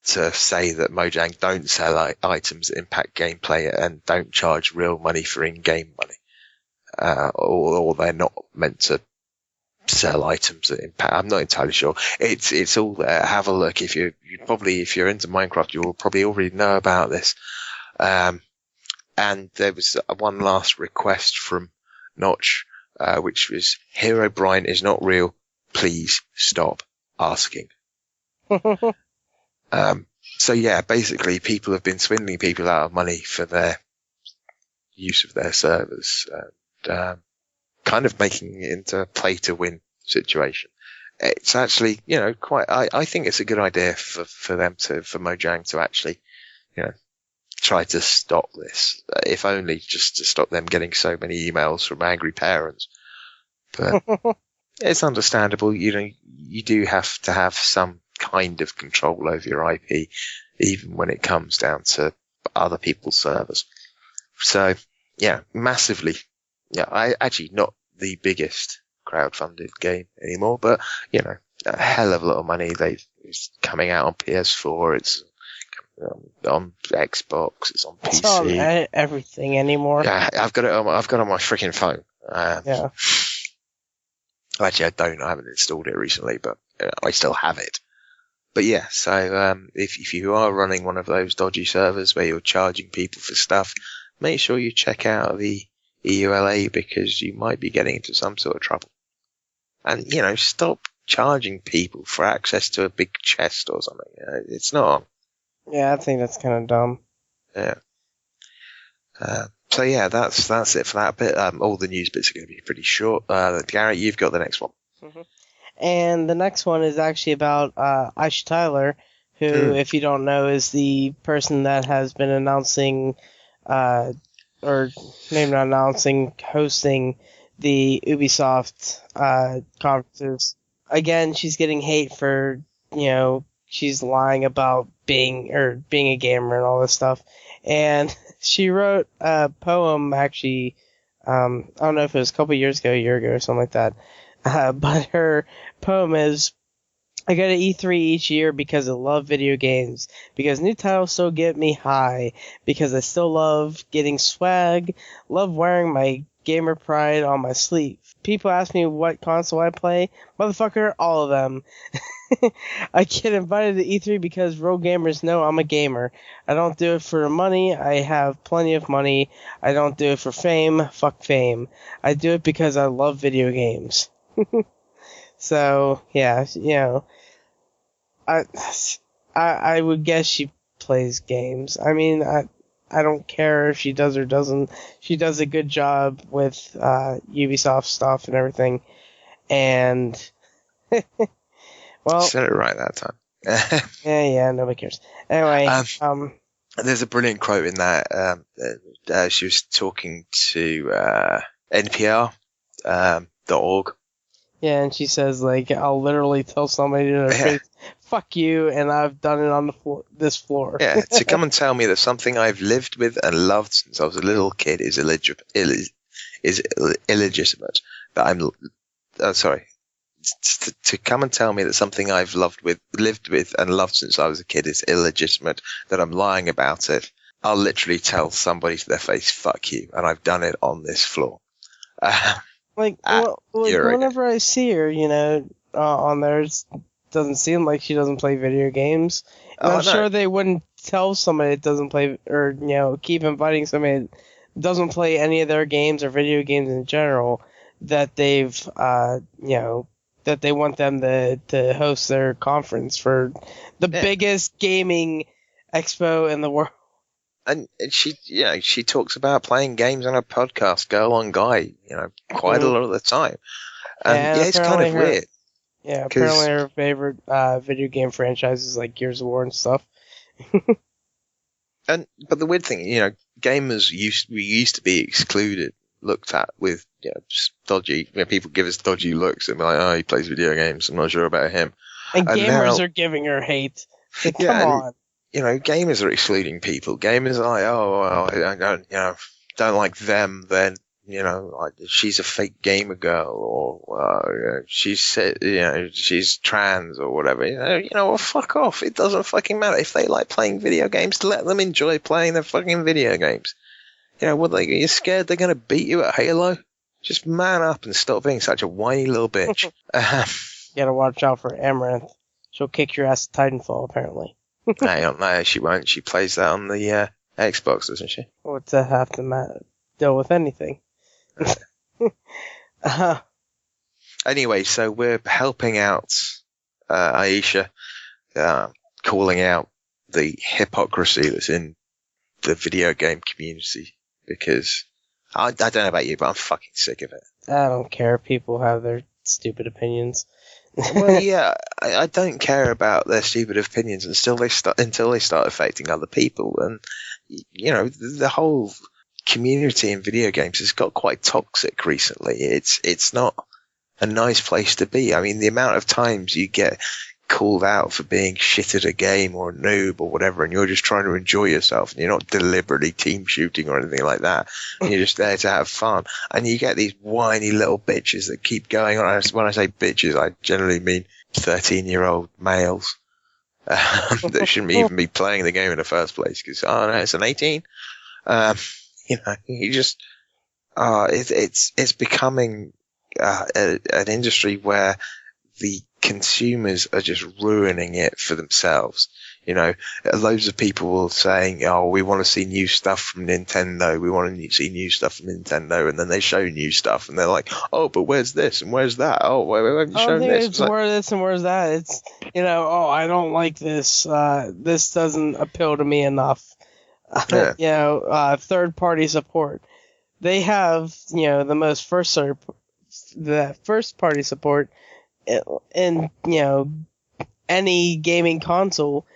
to say that Mojang don't sell items that impact gameplay and don't charge real money for in-game money, or they're not meant to sell items that impact. I'm not entirely sure. It's all there. Have a look. If you're into Minecraft, you'll probably already know about this. And there was one last request from Notch, which was, Herobrine is not real. Please stop asking. So yeah, basically people have been swindling people out of money for their use of their servers, and kind of making it into a play to win situation. It's actually, I think it's a good idea for Mojang to actually, try to stop this, if only just to stop them getting so many emails from angry parents. But it's understandable, you do have to have some kind of control over your IP, even when it comes down to other people's servers. So, yeah, massively. Yeah, I actually not the biggest crowdfunded game anymore, but a hell of a lot of money. It's coming out on PS4. It's on Xbox. It's on PC. It's on everything anymore. Yeah, I've got it on my freaking phone. Yeah. Actually, I don't. I haven't installed it recently, but I still have it. But yeah, so if you are running one of those dodgy servers where you're charging people for stuff, make sure you check out the EULA, because you might be getting into some sort of trouble. And, stop charging people for access to a big chest or something. It's not on. Yeah, I think that's kind of dumb. Yeah. So yeah, that's it for that bit. All the news bits are going to be pretty short. Garrett, you've got the next one. Mm-hmm. And the next one is actually about Aisha Tyler, who, if you don't know, is the person that has been announcing, or maybe not announcing, hosting the Ubisoft conferences. Again, she's getting hate for, she's lying about being a gamer and all this stuff. And she wrote a poem, actually, I don't know if it was a couple years ago, a year ago, or something like that. But her poem is, I go to E3 each year because I love video games, because new titles still get me high, because I still love getting swag, love wearing my gamer pride on my sleeve. People ask me what console I play. Motherfucker, all of them. I get invited to E3 because real gamers know I'm a gamer. I don't do it for money. I have plenty of money. I don't do it for fame. Fuck fame. I do it because I love video games. So, yeah, I would guess she plays games. I mean, I don't care if she does or doesn't. She does a good job with Ubisoft stuff and everything. And, well... Said it right that time. yeah, nobody cares. Anyway, there's a brilliant quote in that. She was talking to NPR.org. Yeah, and she says, I'll literally tell somebody to their face, fuck you, and I've done it on this floor. Yeah, to come and tell me that something I've lived with and loved since I was a little kid is illegitimate. That I'm, sorry. To come and tell me that something I've lived with and loved since I was a kid is illegitimate, that I'm lying about it, I'll literally tell somebody to their face, fuck you, and I've done it on this floor. Whenever I see her, on there, it doesn't seem like she doesn't play video games. I'm sure they wouldn't tell somebody that doesn't play, or, keep inviting somebody that doesn't play any of their games or video games in general, that they've, that they want them to host their conference for the biggest gaming expo in the world. And she talks about playing games on a podcast, Girl on Guy, quite a lot of the time. And it's kind of weird. Yeah, apparently her favorite video game franchise is like Gears of War and stuff. But the weird thing, gamers used to be excluded looked at with dodgy. People give us dodgy looks and be like, "Oh, he plays video games. I'm not sure about him." And gamers are giving her hate. Like, come on. Gamers are excluding people. Gamers are like, "Oh, well, I don't, don't like them." Then she's a fake gamer girl, or she's trans or whatever. Well, fuck off. It doesn't fucking matter. If they like playing video games, let them enjoy playing their fucking video games. You're scared they're gonna beat you at Halo? Just man up and stop being such a whiny little bitch. You gotta watch out for Amaranth. She'll kick your ass at Titanfall, apparently. No, she won't. She plays that on the Xbox, doesn't she? What's that have to deal with anything? Anyway, so we're helping out Aisha, calling out the hypocrisy that's in the video game community, because I don't know about you, but I'm fucking sick of it. I don't care if people have their stupid opinions. Well, yeah, I don't care about their stupid opinions until they start affecting other people. And the whole community in video games has got quite toxic recently. It's not a nice place to be. I mean, the amount of times you get called out for being shit at a game or a noob or whatever, and you're just trying to enjoy yourself, and you're not deliberately team shooting or anything like that, and you're just there to have fun, and you get these whiny little bitches that keep going on. When I say bitches, I generally mean 13-year-old males that shouldn't even be playing the game in the first place, because it's an 18. You just it's becoming an industry where the consumers are just ruining it for themselves. Loads of people saying, "Oh, we want to see new stuff from Nintendo. We want to see new stuff from Nintendo," and then they show new stuff, and they're like, "Oh, but where's this and where's that? Oh, why haven't you shown this?" It's where's this and where's that. It's I don't like this. This doesn't appeal to me enough. Yeah. Third-party support. They have the most first-party support in any gaming console,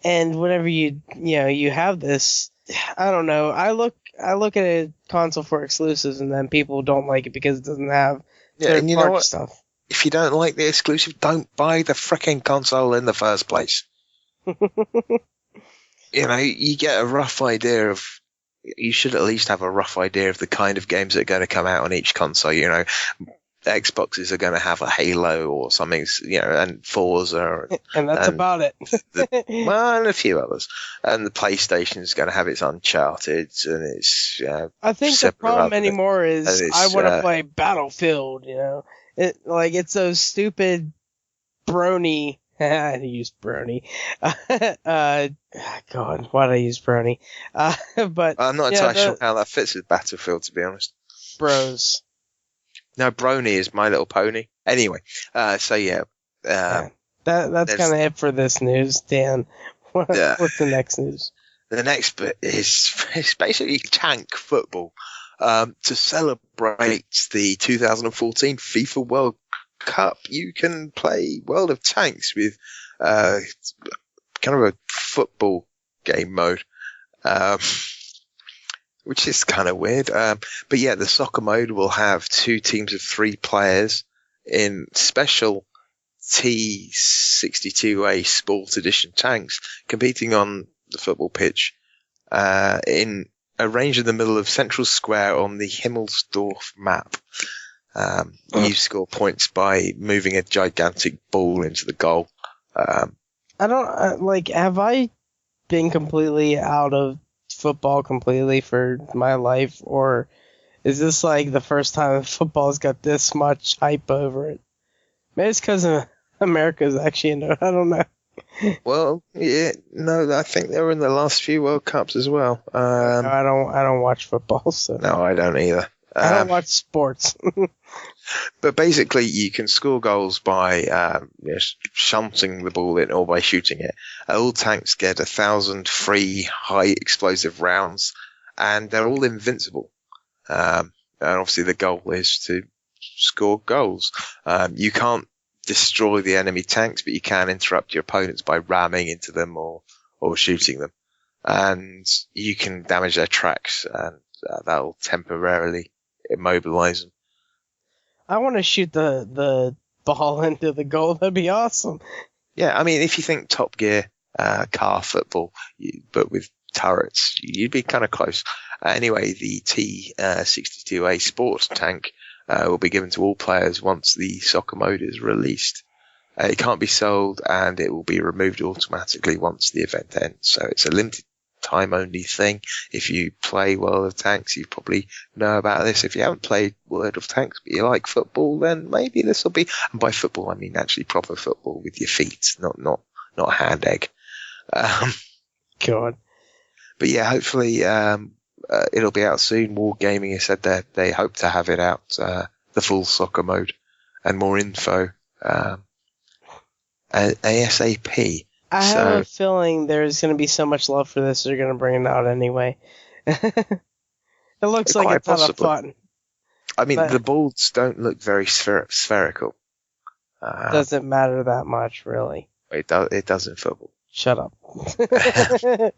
and whenever you have this, I don't know. I look at a console for exclusives, and then people don't like it because it doesn't have third-party stuff. If you don't like the exclusive, don't buy the frickin' console in the first place. You get a rough idea of. You should at least have a rough idea of the kind of games that are going to come out on each console. Xboxes are going to have a Halo or something, and Forza. And that's about it. And a few others. And the PlayStation is going to have its Uncharted and its. I think the problem anymore is I want to play Battlefield. It's those stupid brony. I use brony. God, why did I use brony? But I'm not entirely sure how that fits with Battlefield, to be honest. Bros. No, brony is My Little Pony. Anyway, that's kind of it for this news, Dan. What's the next news? The next bit is basically tank football. To celebrate the 2014 FIFA World Cup, you can play World of Tanks with kind of a football game mode, which is kind of weird. But yeah, the soccer mode will have 2 teams of 3 players in special T62A Sport Edition tanks competing on the football pitch arranged in the middle of Central Square on the Himmelsdorf map. You score points by moving a gigantic ball into the goal. I don't have I been completely out of football completely for my life, or is this like the first time football's got this much hype over it? Maybe it's because America's actually into it. I don't know. Well, yeah, no, I think they were in the last few World Cups as well. No, I don't watch football, so no, I don't either. I don't watch sports. But basically, you can score goals by shunting the ball in or by shooting it. All tanks get 1,000 free high explosive rounds, and they're all invincible. And obviously, the goal is to score goals. You can't destroy the enemy tanks, but you can interrupt your opponents by ramming into them or shooting them. And you can damage their tracks, and that'll temporarily immobilize them. I want to shoot the ball into the goal. That'd be awesome. Yeah, I mean, if you think Top Gear car football, but with turrets, you'd be kind of close. Anyway, the T62A sports tank will be given to all players once the soccer mode is released. It can't be sold, and it will be removed automatically once the event ends. So it's a limited time only thing. If you play World of Tanks, you probably know about this. If you haven't played World of Tanks but you like football, then maybe this will be. And by football, I mean actually proper football with your feet, not hand egg. God. But yeah, hopefully it'll be out soon. Wargaming has said that they hope to have it out, the full soccer mode, and more info ASAP. I have a feeling there's going to be so much love for this, they're going to bring it out anyway. It looks like it's a lot of fun. I mean, the balls don't look very spherical. Doesn't matter that much, really. It does in football. Shut up. I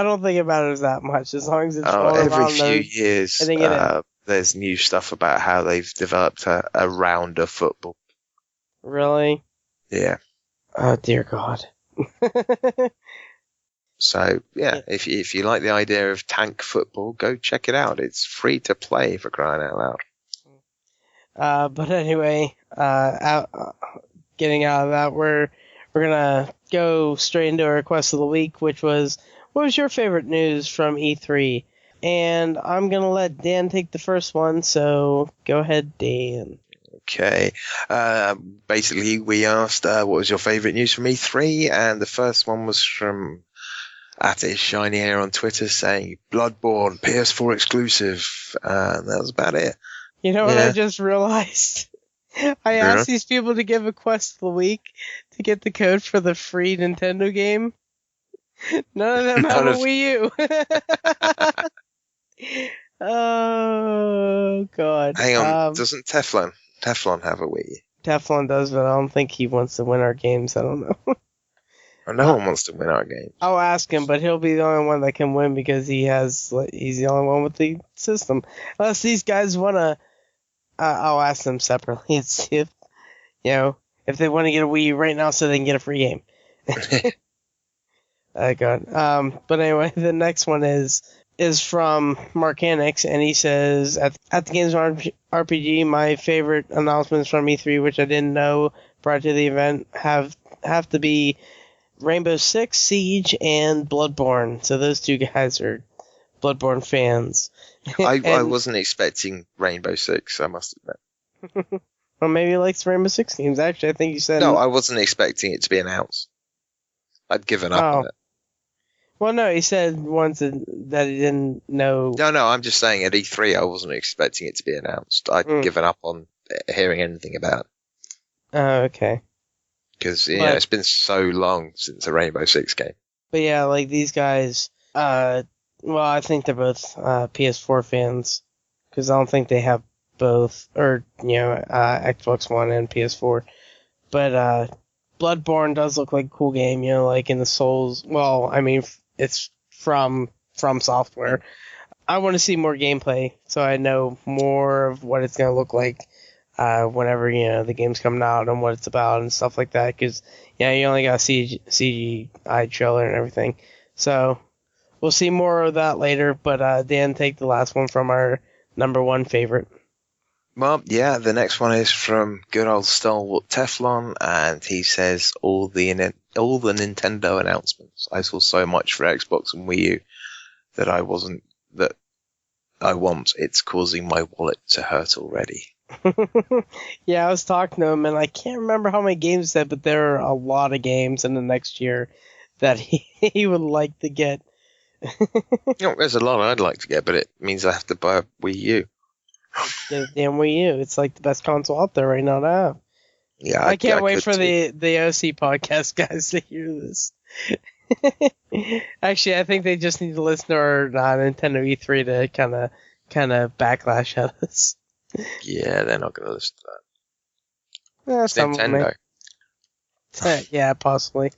don't think it matters that much, as long as it's every few years, there's new stuff about how they've developed a rounder football. Really? Yeah. Oh, dear God. So, yeah, if you like the idea of tank football, go check it out. It's free to play, for crying out loud. But anyway, getting out of that, we're going to go straight into our request of the week, which was, what was your favorite news from E3? And I'm going to let Dan take the first one, so go ahead, Dan. Okay. Basically, we asked, what was your favorite news from E3? And the first one was from @shiny hair on Twitter saying, Bloodborne, PS4 exclusive. And that was about it. You know what I just realized? I asked these people to give a quest of the week to get the code for the free Nintendo game. None of them have a Wii U. Oh, God. Hang on, doesn't Teflon have a Wii? Teflon does, but I don't think he wants to win our games. I don't know. No one wants to win our games. I'll ask him, but he'll be the only one that can win because he's the only one with the system. Unless these guys want to, I'll ask them separately and see if they want to get a Wii U right now so they can get a free game. God. But anyway, the next one is from Marcanix, and he says, at the Gamesmen RPG, my favorite announcements from E3, which I didn't know prior to the event, have to be Rainbow Six Siege and Bloodborne. So those two guys are Bloodborne fans. I wasn't expecting Rainbow Six, I must admit. Well, maybe he likes Rainbow Six games. Actually, I think you said... No, I wasn't expecting it to be announced. I'd given up on it. Well, no, he said once that he didn't know... No, I'm just saying at E3 I wasn't expecting it to be announced. I'd given up on hearing anything about it. Oh, okay. Because, it's been so long since a Rainbow Six game. But yeah, like these guys, I think they're both PS4 fans, because I don't think they have both, or, Xbox One and PS4. But Bloodborne does look like a cool game, like in the Souls. Well, I mean, it's from Software. I want to see more gameplay, so I know more of what it's going to look like whenever, the game's coming out and what it's about and stuff like that, because, you only got a CGI trailer and everything. So, we'll see more of that later, but Dan, take the last one from our number one favorite. Well, yeah, the next one is from good old stalwart Teflon, and he says, all the Nintendo announcements. I saw so much for Xbox and Wii U that I want. It's causing my wallet to hurt already. Yeah, I was talking to him, and I can't remember how many games he said, but there are a lot of games in the next year that he would like to get. There's a lot I'd like to get, but it means I have to buy a Wii U. Get a damn Wii U. It's like the best console out there right now to have. Yeah, I can't wait for the OC podcast guys to hear this. Actually, I think they just need to listen to our Nintendo E3 to kind of backlash at us. Yeah, they're not going to listen to that. Yeah, it's Nintendo. Yeah, possibly.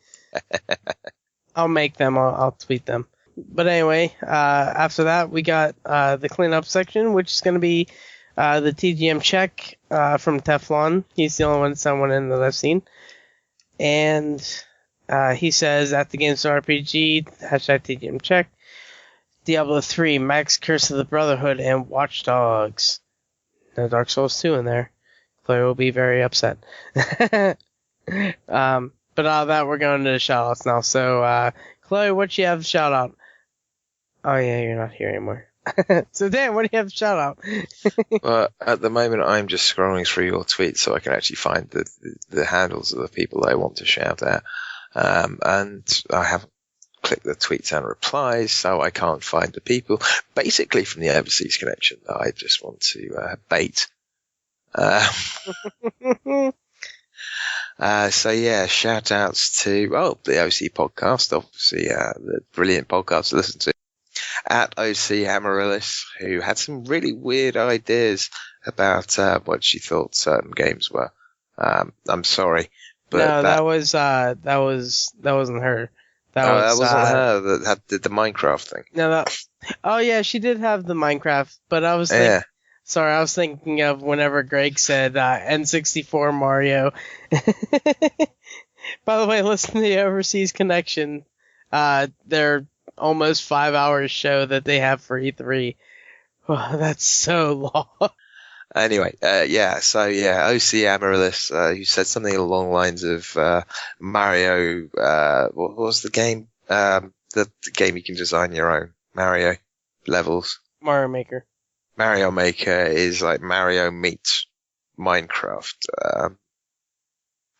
I'll make them. I'll tweet them. But anyway, after that, we got the cleanup section, which is going to be the TGM check from Teflon. He's the only one someone in that I've seen. And he says, at the Games RPG, hashtag TGM check, Diablo 3, Max Curse of the Brotherhood, and Watch Dogs. No Dark Souls 2 in there. Claire will be very upset. But out of that, we're going to the shoutouts now. So, Chloe, what you have to shout out? Oh, yeah, you're not here anymore. So, Dan, what do you have to shout out? Well, at the moment, I'm just scrolling through your tweets so I can actually find the handles of the people that I want to shout at. And I haven't clicked the tweets and replies, so I can't find the people. Basically, from the overseas connection that I just want to bait. So yeah, shout outs to the OC podcast, obviously the brilliant podcast to listen to, at OC Amaryllis, who had some really weird ideas about what she thought certain games were. I'm sorry, but no, that wasn't her. That wasn't her that did the Minecraft thing. No, oh yeah, she did have the Minecraft, but I was thinking. Yeah. Sorry, I was thinking of whenever Greg said N64 Mario. By the way, listen to the Overseas Connection. Their almost 5 hours show that they have for E3. Oh, that's so long. Anyway, OC Amaryllis, who said something along the lines of Mario. What was the game? The game you can design your own Mario levels. Mario Maker. Mario Maker is like Mario meets Minecraft.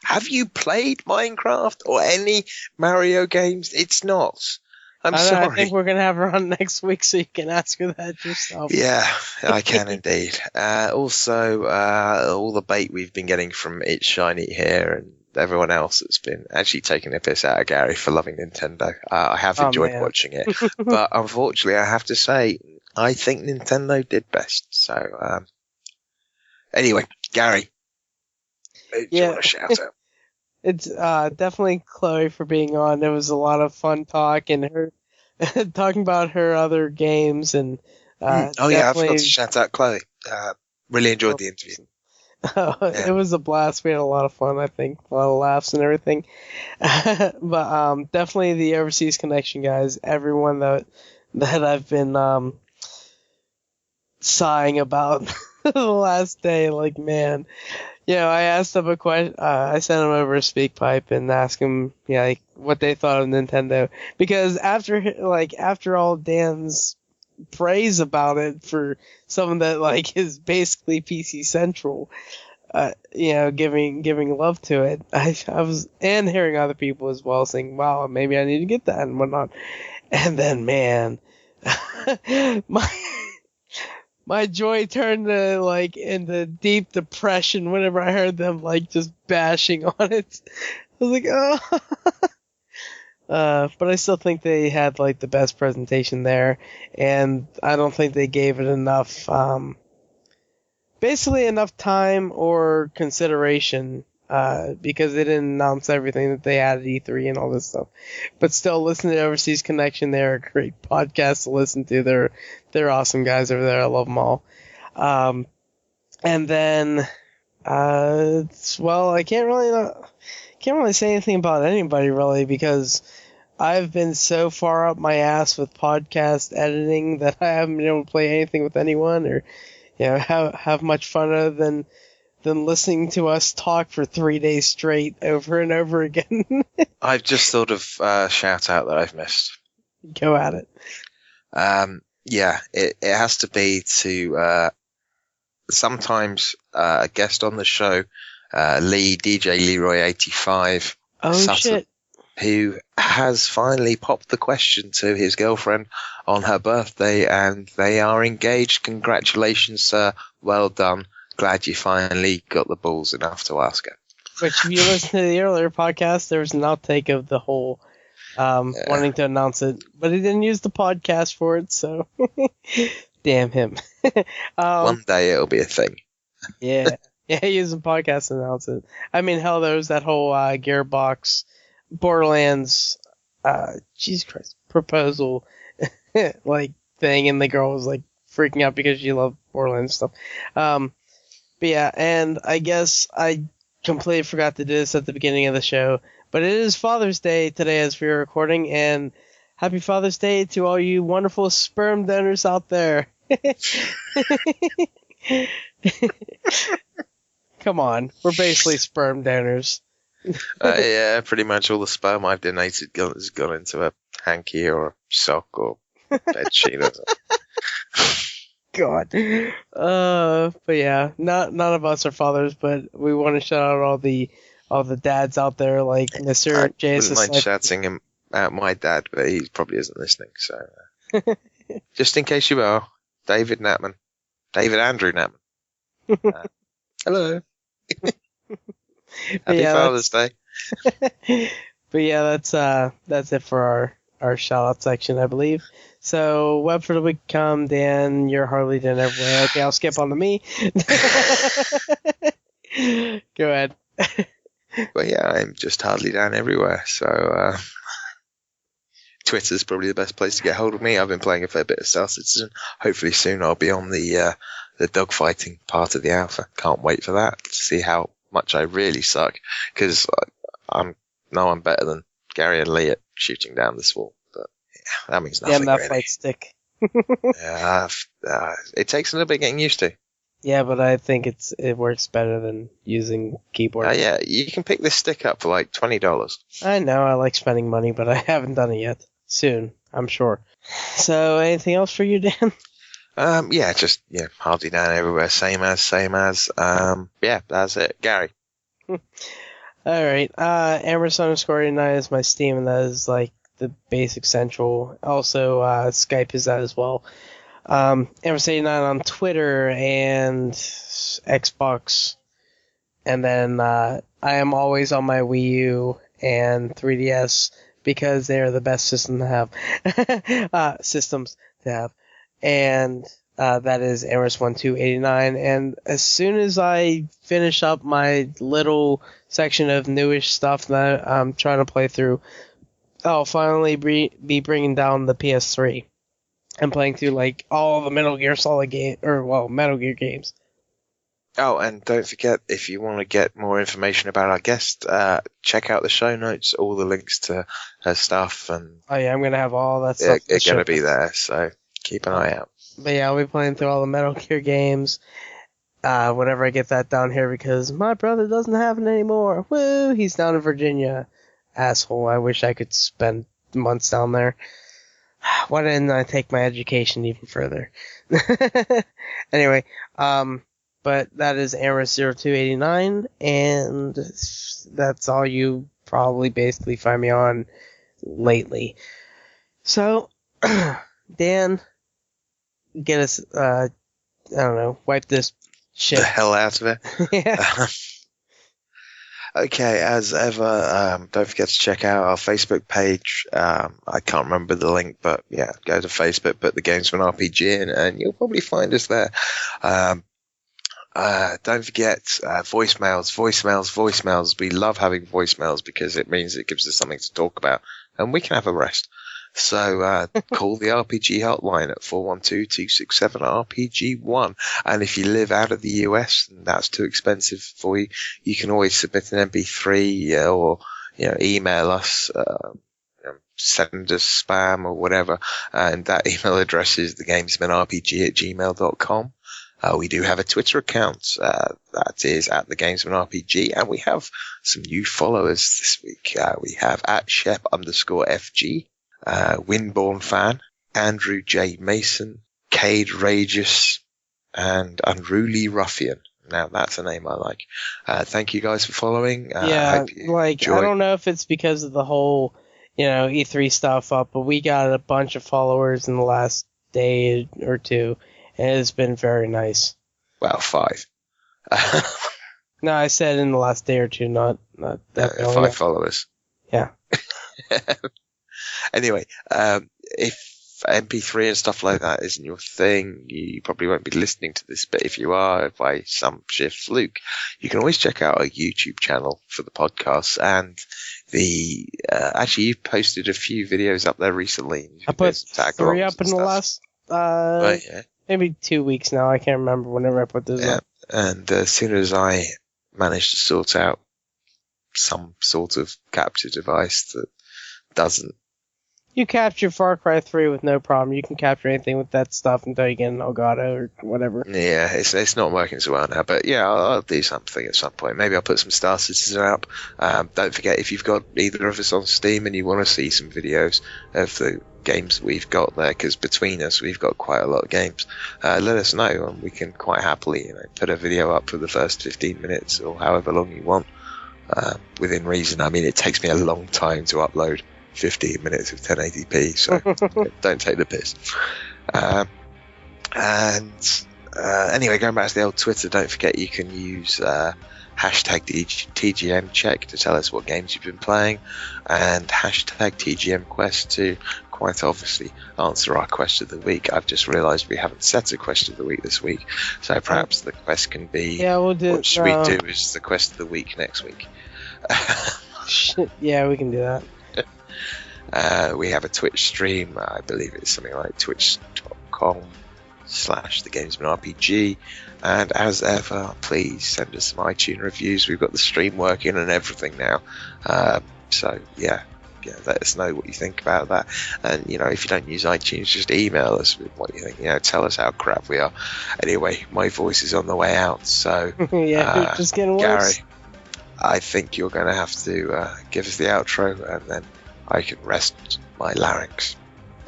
Have you played Minecraft or any Mario games? It's not. I'm sorry. I think we're going to have her on next week so you can ask her that yourself. Yeah, I can indeed. Also, all the bait we've been getting from It's Shiny here and everyone else that's been actually taking the piss out of Gary for loving Nintendo. I have enjoyed watching it. But unfortunately, I have to say, I think Nintendo did best. So, anyway, Gary, do you want to shout out? It's definitely Chloe for being on. It was a lot of fun talk and her talking about her other games and. I forgot to shout out Chloe. Really enjoyed the interview. It was a blast. We had a lot of fun. I think a lot of laughs and everything. But definitely the Overseas Connection guys. Everyone that I've been sighing about the last day. Like, man, I asked them a question. I sent them over a speak pipe and asked them, what they thought of Nintendo, because after all Dan's praise about it for something that is basically PC Central, giving love to it. I was, and hearing other people as well saying, wow, maybe I need to get that and whatnot. And then, man, my joy turned to into deep depression whenever I heard them just bashing on it. I was like, oh. But I still think they had the best presentation there, and I don't think they gave it enough, basically enough time or consideration, because they didn't announce everything that they had at E3 and all this stuff. But still, listen to Overseas Connection. They're a great podcast to listen to. They're awesome guys over there. I love them all. And then, I can't really say anything about anybody really, because I've been so far up my ass with podcast editing that I haven't been able to play anything with anyone or have much fun other than listening to us talk for 3 days straight over and over again. I've just thought of shout out that I've missed. Go at it. It has to be to sometimes a guest on the show, DJ Leroy 85. Oh, Sutton, shit. Who has finally popped the question to his girlfriend on her birthday, and they are engaged. Congratulations, sir. Well done. Glad you finally got the balls enough to ask her. Which, if you listen to the earlier podcast, there was an outtake of the whole wanting to announce it, but he didn't use the podcast for it, so damn him. One day it'll be a thing. Yeah, he used the podcast to announce it. I mean, hell, there was that whole Gearbox Borderlands, Jesus Christ, proposal like thing, and the girl was like freaking out because she loved Borderlands and stuff. But yeah, and I guess I completely forgot to do this at the beginning of the show, but it is Father's Day today as we are recording, and happy Father's Day to all you wonderful sperm donors out there. Come on, we're basically sperm donors. Yeah, pretty much all the sperm I've donated has gone into a hanky or a sock or bed sheet or something. God. But yeah, none of us are fathers, but we want to shout out all the dads out there, like Mr. I JSS. wouldn't mind shouting him out my dad, but he probably isn't listening. So, just in case you are, David Andrew Natman. Hello. Happy Father's Day. But yeah, that's it for our shout out section, I believe. So, web for the week come, Dan, you're Hardlydan everywhere. Okay, I'll skip on to me. Go ahead. Well, yeah, I'm just Hardlydan everywhere. So, Twitter's probably the best place to get hold of me. I've been playing a fair bit of Star Citizen. Hopefully soon I'll be on the dogfighting part of the alpha. Can't wait for that to see how much I really suck, because I'm better than Gary and Lee at shooting down this wall. But yeah, that means nothing. Yeah, that really. fight stick. Yeah, it takes a little bit getting used to. Yeah, but I think it works better than using keyboard. Yeah, you can pick this stick up for like $20. I know, I like spending money, but I haven't done it yet. Soon, I'm sure. So, anything else for you, Dan? Hardlydan everywhere, same as. Yeah, that's it. Gary. Alright, Amherst_89 is my Steam, and that is like the basic central. Also, Skype is that as well. Amherst89 on Twitter and Xbox. And then I am always on my Wii U and 3DS because they are the best system to have. Systems to have. And that is Amherst1289. And as soon as I finish up my little section of newish stuff that I'm trying to play through, I'll finally be bringing down the PS3 and playing through like all the Metal Gear Metal Gear games. Oh, and don't forget, if you want to get more information about our guest, check out the show notes. All the links to her stuff, and oh yeah, I'm gonna have all that stuff. It's gonna be there, so keep an eye out. But yeah, I'll be playing through all the Metal Gear games whenever I get that down here, because my brother doesn't have it anymore. Woo! He's down in Virginia. Asshole. I wish I could spend months down there. Why didn't I take my education even further? Anyway, but that is Amherst0289, and that's all you probably basically find me on lately. So, Dan, get us, I don't know, wipe this shit the hell out of it. Yeah. Okay, as ever, don't forget to check out our Facebook page. I can't remember the link, but yeah, go to Facebook, put the Gamesmen RPG in, and you'll probably find us there. Don't forget voicemails. We love having voicemails because it means it gives us something to talk about, and we can have a rest. So call the RPG hotline at 412-267-RPG1. And if you live out of the US and that's too expensive for you, you can always submit an MP3 or email us, send us spam or whatever. And that email address is thegamesmenrpg@gmail.com. We do have a Twitter account, that is at the Gamesmen RPG, and we have some new followers this week. We have at @Shep_FG, Winborn Fan, Andrew J. Mason, Cade Rageous, and Unruly Ruffian. Now that's a name I like. Thank you guys for following. Yeah, enjoy. I don't know if it's because of the whole, E3 stuff up, but we got a bunch of followers in the last day or two. And it's been very nice. Well, 5. No, I said in the last day or two, not that. 5 followers. Yeah. Anyway, if MP3 and stuff like that isn't your thing, you probably won't be listening to this, but if you are, by some sheer fluke, you can always check out our YouTube channel for the podcast. And actually, you've posted a few videos up there recently. I put 3 up in the last right, yeah. maybe 2 weeks now. I can't remember whenever I put this up. And as soon as I managed to sort out some sort of capture device that doesn't. You capture Far Cry 3 with no problem. You can capture anything with that stuff until you get an Elgato or whatever. Yeah, it's not working so well now, but yeah, I'll do something at some point. Maybe I'll put some Star Citizen up. Don't forget, if you've got either of us on Steam and you want to see some videos of the games we've got there, because between us we've got quite a lot of games, let us know, and we can quite happily put a video up for the first 15 minutes or however long you want, within reason. I mean, it takes me a long time to upload 15 minutes of 1080p, so don't take the piss. Anyway, going back to the old Twitter, don't forget you can use hashtag TGMcheck to tell us what games you've been playing, and hashtag TGMQuest to quite obviously answer our question of the week. I've just realised we haven't set a question of the week this week, so perhaps the quest can be, we'll do, what should we do as the quest of the week next week? Yeah, we can do that. We have a Twitch stream. I believe it's something like twitch.com/thegamesmanrpg, and as ever, please send us some iTunes reviews. We've got the stream working and everything now, so yeah, let us know what you think about that. And if you don't use iTunes, just email us with what you think. Tell us how crap we are. Anyway, my voice is on the way out, so yeah, just getting worse. Gary, I think you're going to have to give us the outro, and then I can rest my larynx.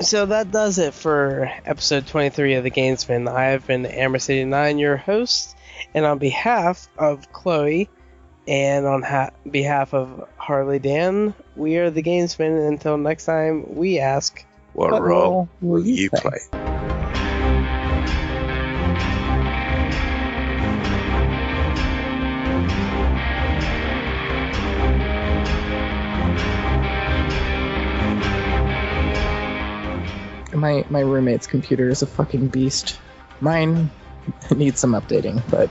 So that does it for episode 23 of the Gamesmen. I have been Amber89, your host, and on behalf of Chloe and on behalf of Hardlydan, we are the Gamesmen. Until next time, we ask, what role will you play? My roommate's computer is a fucking beast. Mine needs some updating, but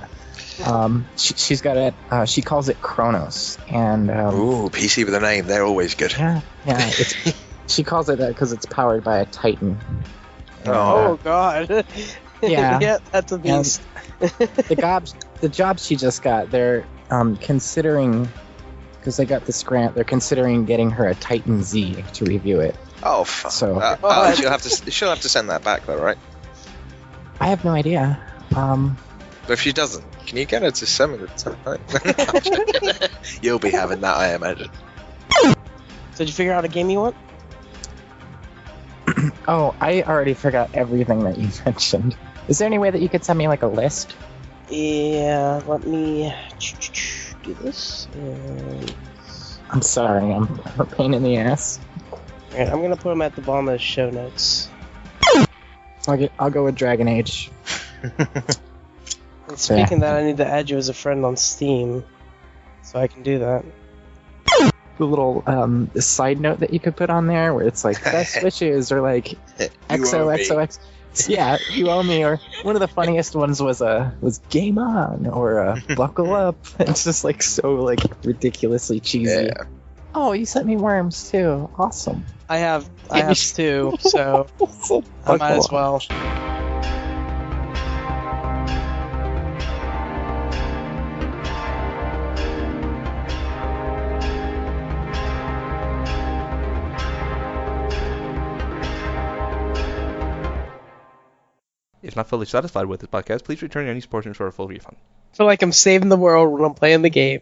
she's got it. She calls it Kronos, and ooh, PC with a name, they're always good. Yeah. She calls it that because it's powered by a Titan. Oh God. Yeah. Yeah, that's a beast. The jobs she just got, they're considering, because they got this grant, they're considering getting her a Titan Z to review it. Oh, fuck. So she'll have to send that back though, right? I have no idea. But if she doesn't, can you get her to send me the time? You'll be having that, I imagine. So did you figure out a game you want? Oh, I already forgot everything that you mentioned. Is there any way that you could send me like a list? Yeah, let me do this. I'm sorry, I'm a pain in the ass. Alright, I'm gonna put them at the bottom of the show notes. I'll go with Dragon Age. And speaking of that, I need to add you as a friend on Steam, so I can do that. The little side note that you could put on there, where it's like best wishes or like XOXOX. Yeah, you owe me. Or one of the funniest ones was Game On or Buckle Up. It's just like so like ridiculously cheesy. Yeah. Oh, you sent me worms too. Awesome. I have two, so I might as well. If not fully satisfied with this podcast, please return any portions for a full refund. I feel like I'm saving the world when I'm playing the game.